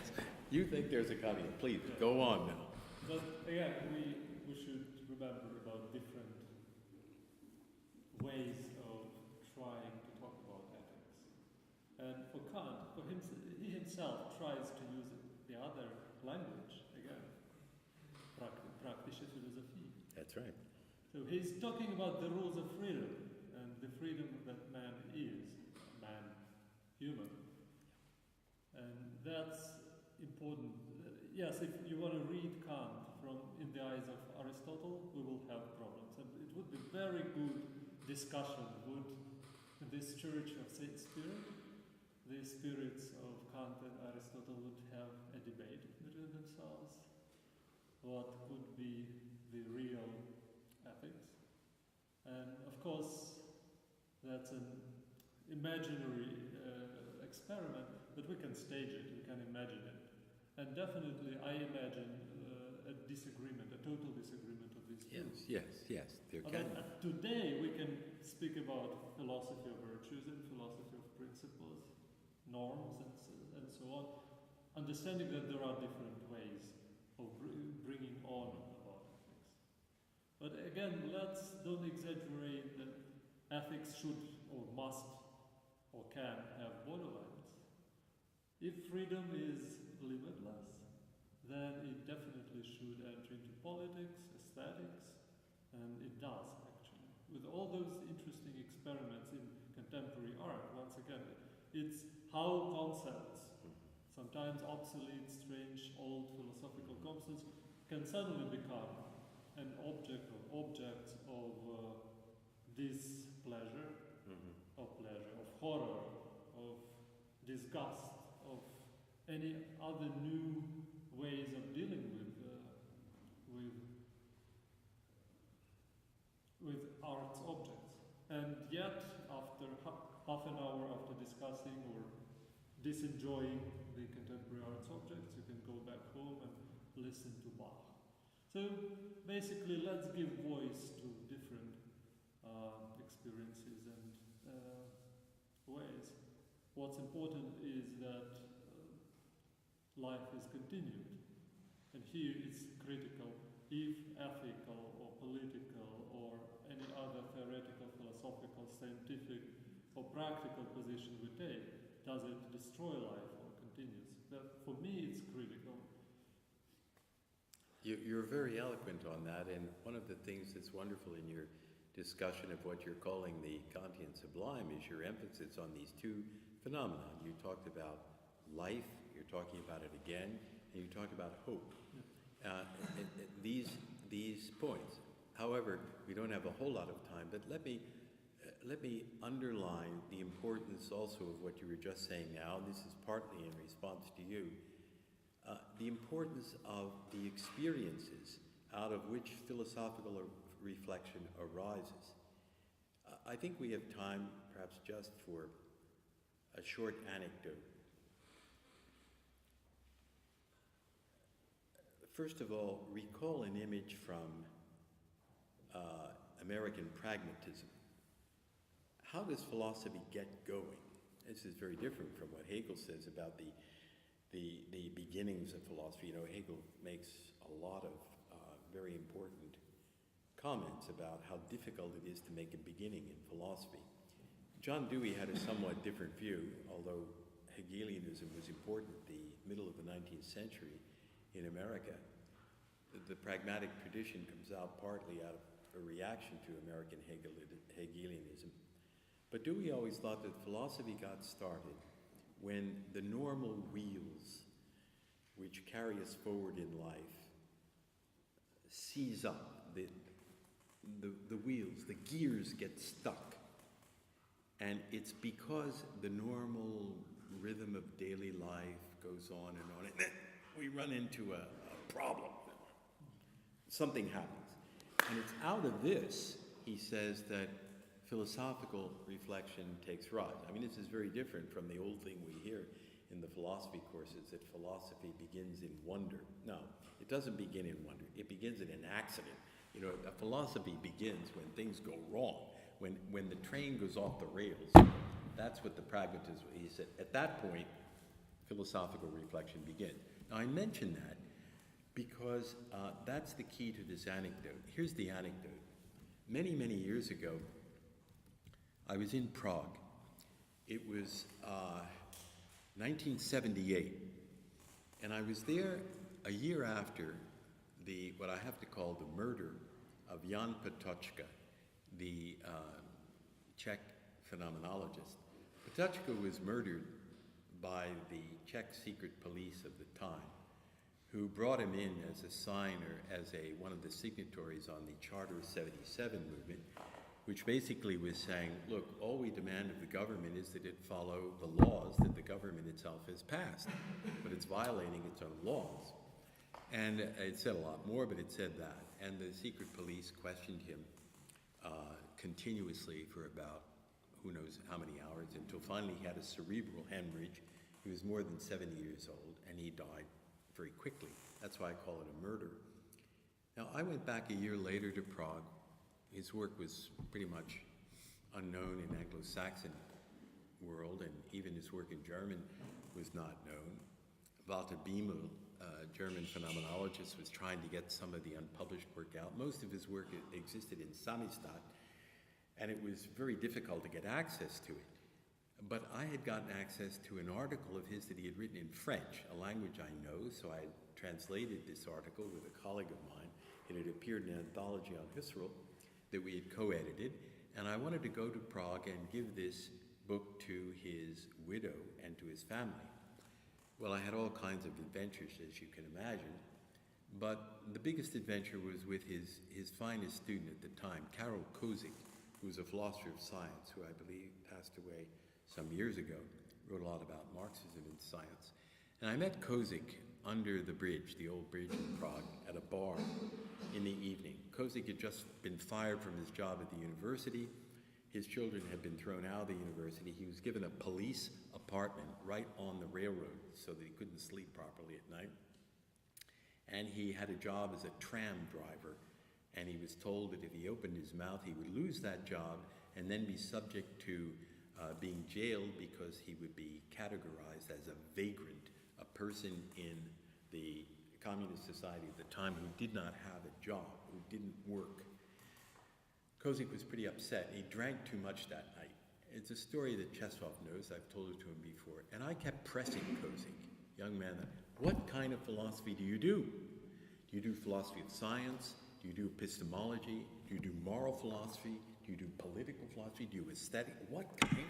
you think there's a Kantian. Please, go on now. But again, we should remember about different ways of trying to talk about ethics. And for Kant, he himself tries to use the other language, again, Pastiche philosophy. That's right. So he's talking about the rules of freedom and the freedom that man is, human. And that's important. Yes, if you want to read Kant in the eyes of Aristotle, we will have problems. And it would be very good discussion would this church of Saint Spirit, the spirits of Kant and Aristotle would have a debate between themselves. What could be the real ethics? And of course, that's an imaginary experiment, but we can stage it, we can imagine it. And definitely, I imagine a disagreement, a total disagreement of these views. Yes. There can. Today, we can speak about philosophy of virtues and philosophy of principles, norms, and so on, understanding that there are different ways of bringing on about ethics. But again, let's don't exaggerate that ethics should or must or can have borderlines. If freedom is limitless, then it definitely should enter into politics, aesthetics, and it does actually. with all those interesting experiments in contemporary art, once again, it's how concepts, sometimes obsolete, strange, old philosophical concepts, can suddenly become an object or objects of displeasure, of pleasure, of horror, of disgust, of any other new ways of dealing with art's objects. And yet, after half an hour after discussing or disenjoying the contemporary art's objects, you can go back home and listen to Bach. So basically, let's give voice to different experiences and ways. What's important is that life is continued. And here it's critical if ethical or political or any other theoretical, philosophical, scientific or practical position we take, does it destroy life or continues? That, for me, it's critical. You're very eloquent on that, and one of the things that's wonderful in your discussion of what you're calling the Kantian sublime is your emphasis on these two phenomena. You talked about life, you're talking about it again, and you talked about hope. These points. However, we don't have a whole lot of time, but let me underline the importance also of what you were just saying now. This is partly in response to you. The importance of the experiences out of which philosophical reflection arises. I think we have time, perhaps just for a short anecdote. First of all, recall an image from American pragmatism. How does philosophy get going? This is very different from what Hegel says about the beginnings of philosophy. You know, Hegel makes a lot of very important comments about how difficult it is to make a beginning in philosophy. John Dewey had a somewhat different view, although Hegelianism was important at the middle of the 19th century in America. The pragmatic tradition comes out partly out of a reaction to American Hegelianism. But Dewey always thought that philosophy got started when the normal wheels which carry us forward in life seize up. The wheels, the gears get stuck. And it's because the normal rhythm of daily life goes on, and then we run into a problem. Something happens. And it's out of this, he says, that philosophical reflection takes rise. I mean, this is very different from the old thing we hear in the philosophy courses, that philosophy begins in wonder. No, it doesn't begin in wonder. It begins in an accident. You know, a philosophy begins when things go wrong, when the train goes off the rails. That's what the pragmatism, he said. At that point, philosophical reflection begins. Now, I mention that because that's the key to this anecdote. Here's the anecdote. Many, many years ago, I was in Prague. It was 1978, and I was there a year after what I have to call the murder of Jan Pastiche, the Czech phenomenologist. Pastiche was murdered by the Czech secret police of the time, who brought him in as a signer, as one of the signatories on the Charter 77 movement, which basically was saying, look, all we demand of the government is that it follow the laws that the government itself has passed, but it's violating its own laws. And it said a lot more, but it said that. And the secret police questioned him continuously for about who knows how many hours, until finally he had a cerebral hemorrhage. He was more than 70 years old, and he died very quickly. That's why I call it a murder. Now, I went back a year later to Prague. His work was pretty much unknown in Anglo-Saxon world, and even his work in German was not known. Walter Biemel, a German phenomenologist, was trying to get some of the unpublished work out. Most of his work existed in Samizdat, and it was very difficult to get access to it. But I had gotten access to an article of his that he had written in French, a language I know, so I translated this article with a colleague of mine. It had appeared in an anthology on Husserl. that we had co-edited, and I wanted to go to Prague and give this book to his widow and to his family. Well, I had all kinds of adventures, as you can imagine, but the biggest adventure was with his finest student at the time, Karol Kozik, who was a philosopher of science, who I believe passed away some years ago, wrote a lot about Marxism and science. And I met Kozik under the bridge, the old bridge in Prague, at a bar in the evening. Kozik had just been fired from his job at the university. His children had been thrown out of the university. He was given a police apartment right on the railroad so that he couldn't sleep properly at night. And he had a job as a tram driver, and he was told that if he opened his mouth, he would lose that job and then be subject to being jailed because he would be categorized as a vagrant, a person in the communist society at the time who did not have a job, who didn't work. Kozik was pretty upset. He drank too much that night. It's a story that Cheslov knows. I've told it to him before. And I kept pressing Kozik, young man, what kind of philosophy do you do? Do you do philosophy of science? Do you do epistemology? Do you do moral philosophy? Do you do political philosophy? Do you do aesthetic? What kind?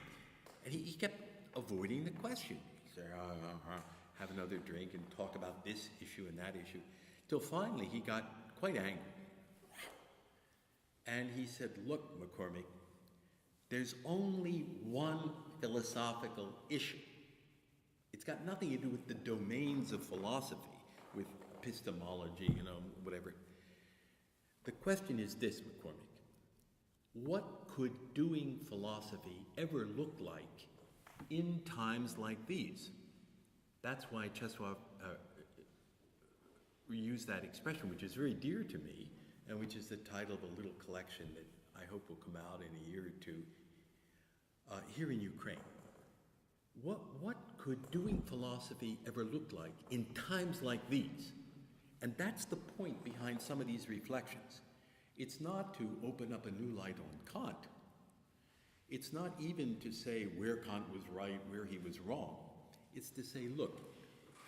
And he kept avoiding the question. He said, have another drink and talk about this issue and that issue. Till finally he got quite angry. And he said, look, McCormick, there's only one philosophical issue. It's got nothing to do with the domains of philosophy, with epistemology, whatever. The question is this, McCormick. What could doing philosophy ever look like in times like these? That's why Cheslov used that expression, which is very dear to me, and which is the title of a little collection that I hope will come out in a year or two, here in Ukraine. What could doing philosophy ever look like in times like these? And that's the point behind some of these reflections. It's not to open up a new light on Kant. It's not even to say where Kant was right, where he was wrong. It's to say, look,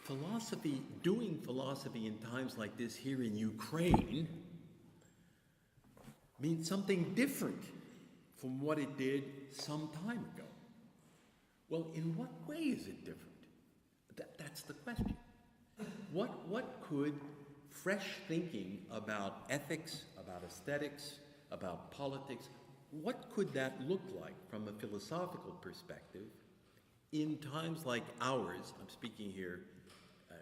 philosophy, doing philosophy in times like this here in Ukraine means something different from what it did some time ago. Well, in what way is it different? That's the question. What could fresh thinking about ethics, about aesthetics, about politics, what could that look like from a philosophical perspective in times like ours? I'm speaking here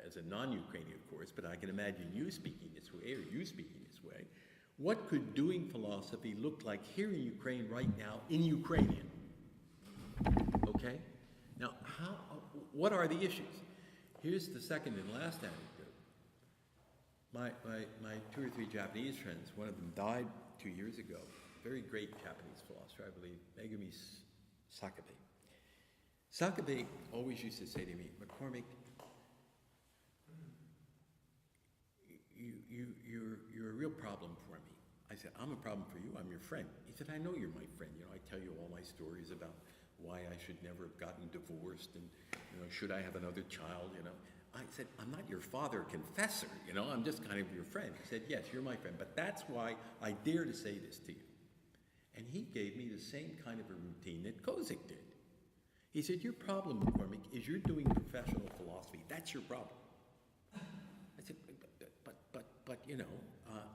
as a non-Ukrainian, of course, but I can imagine you speaking this way, or you speaking this way. What could doing philosophy look like here in Ukraine right now in Ukrainian? Okay? Now, what are the issues? Here's the second and last anecdote. My 2 or 3 Japanese friends, one of them died 2 years ago, very great Japanese philosopher, I believe, Megumi Sakabe. Sakabe always used to say to me, McCormick, you're a real problem for me. I said, I'm a problem for you, I'm your friend. He said, I know you're my friend. I tell you all my stories about why I should never have gotten divorced and, should I have another child, I said, I'm not your father confessor, I'm just kind of your friend. He said, yes, you're my friend, but that's why I dare to say this to you. And he gave me the same kind of a routine that Kozik did. He said, your problem, McCormick, is you're doing professional philosophy. That's your problem. I said, but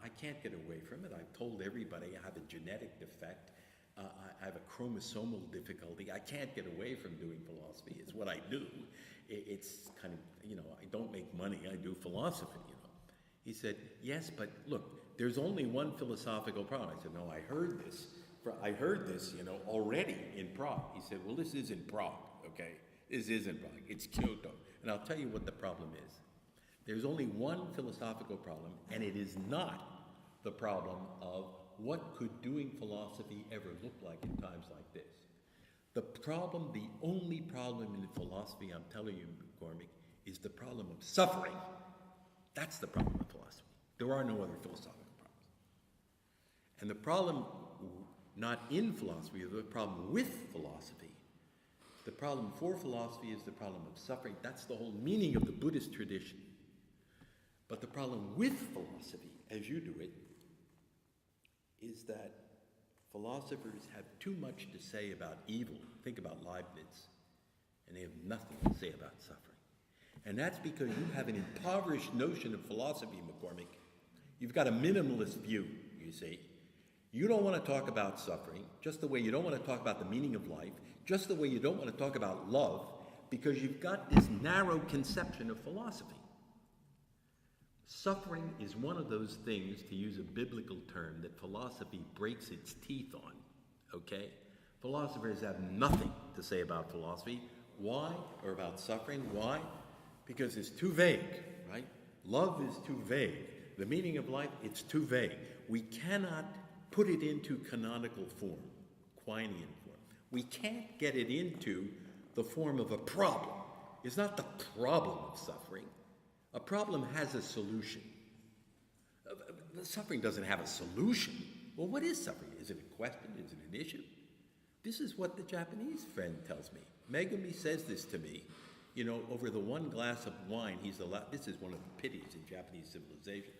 I can't get away from it. I've told everybody I have a genetic defect. I have a chromosomal difficulty. I can't get away from doing philosophy. It's what I do. It's kind of, I don't make money. I do philosophy, He said, yes, but look, there's only one philosophical problem. I said, no, I heard this, already in Prague. He said, well, this isn't Prague, okay? This isn't Prague. It's Kyoto. And I'll tell you what the problem is. There's only one philosophical problem, and it is not the problem of what could doing philosophy ever look like in times like this. The only problem in philosophy, I'm telling you, McCormick, is the problem of suffering. That's the problem of philosophy. There are no other philosophical problems. And the problem not in philosophy is the problem with philosophy. The problem for philosophy is the problem of suffering. That's the whole meaning of the Buddhist tradition. But the problem with philosophy, as you do it, is that Philosophers have too much to say about evil. Think about Leibniz. And they have nothing to say about suffering. And that's because you have an impoverished notion of philosophy, McCormick. You've got a minimalist view, you see. You don't want to talk about suffering, just the way you don't want to talk about the meaning of life, just the way you don't want to talk about love, because you've got this narrow conception of philosophy. Suffering is one of those things, to use a biblical term, that philosophy breaks its teeth on, okay? Philosophers have nothing to say about philosophy. Why? Or about suffering. Why? Because it's too vague, right? Love is too vague. The meaning of life, it's too vague. We cannot put it into canonical form, Quinian form. We can't get it into the form of a problem. It's not the problem of suffering. A problem has a solution. The suffering doesn't have a solution. Well, what is suffering? Is it a question? Is it an issue? This is what the Japanese friend tells me. Megumi says this to me. You know, over the one glass of wine, he's allowed, this is one of the pities in Japanese civilization.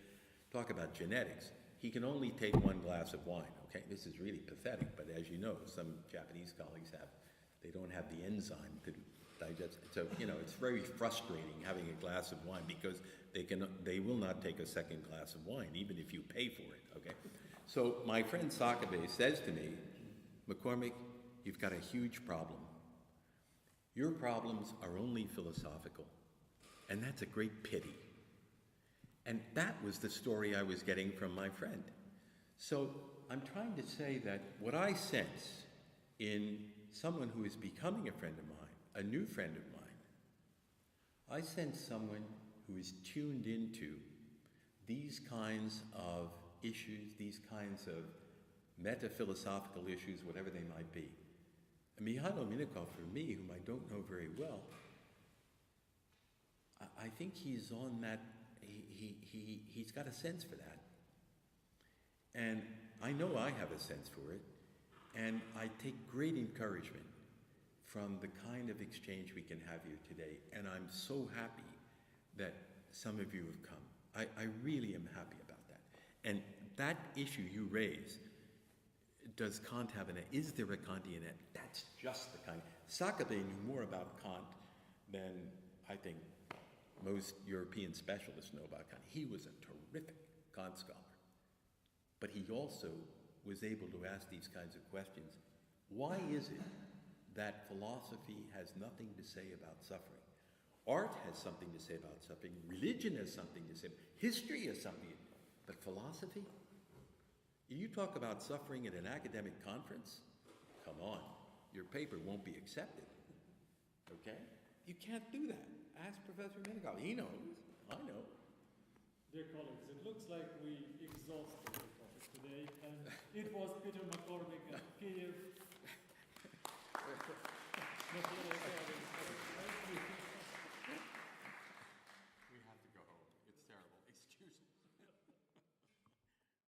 Talk about genetics. He can only take one glass of wine, okay? This is really pathetic, but as you know, some Japanese colleagues they don't have the enzyme to digest. So, you know, it's very frustrating having a glass of wine because they will not take a second glass of wine, even if you pay for it, okay? So my friend Sakabe says to me, McCormick, you've got a huge problem. Your problems are only philosophical, and that's a great pity. And that was the story I was getting from my friend. So I'm trying to say that what I sense in someone who is becoming a friend of mine, a new friend of mine, I sense someone who is tuned into these kinds of issues, these kinds of meta-philosophical issues, whatever they might be. And Mikhail Minakov, for me, whom I don't know very well, I think he's on that, he's got a sense for that. And I know I have a sense for it, and I take great encouragement from the kind of exchange we can have here today. And I'm so happy that some of you have come. I really am happy about that. And that issue you raise, does Kant have is there a Kantian end? That's just the kind. Sakabe knew more about Kant than I think most European specialists know about Kant. He was a terrific Kant scholar. But he also was able to ask these kinds of questions. Why is it that philosophy has nothing to say about suffering? Art has something to say about suffering. Religion has something to say. History has something. But philosophy? You talk about suffering at an academic conference? Come on, your paper won't be accepted. Okay? You can't do that. Ask Professor Minakov. He knows. I know. Dear colleagues, it looks like we exhausted the topic today, and it was Peter McCormick and Mikhail.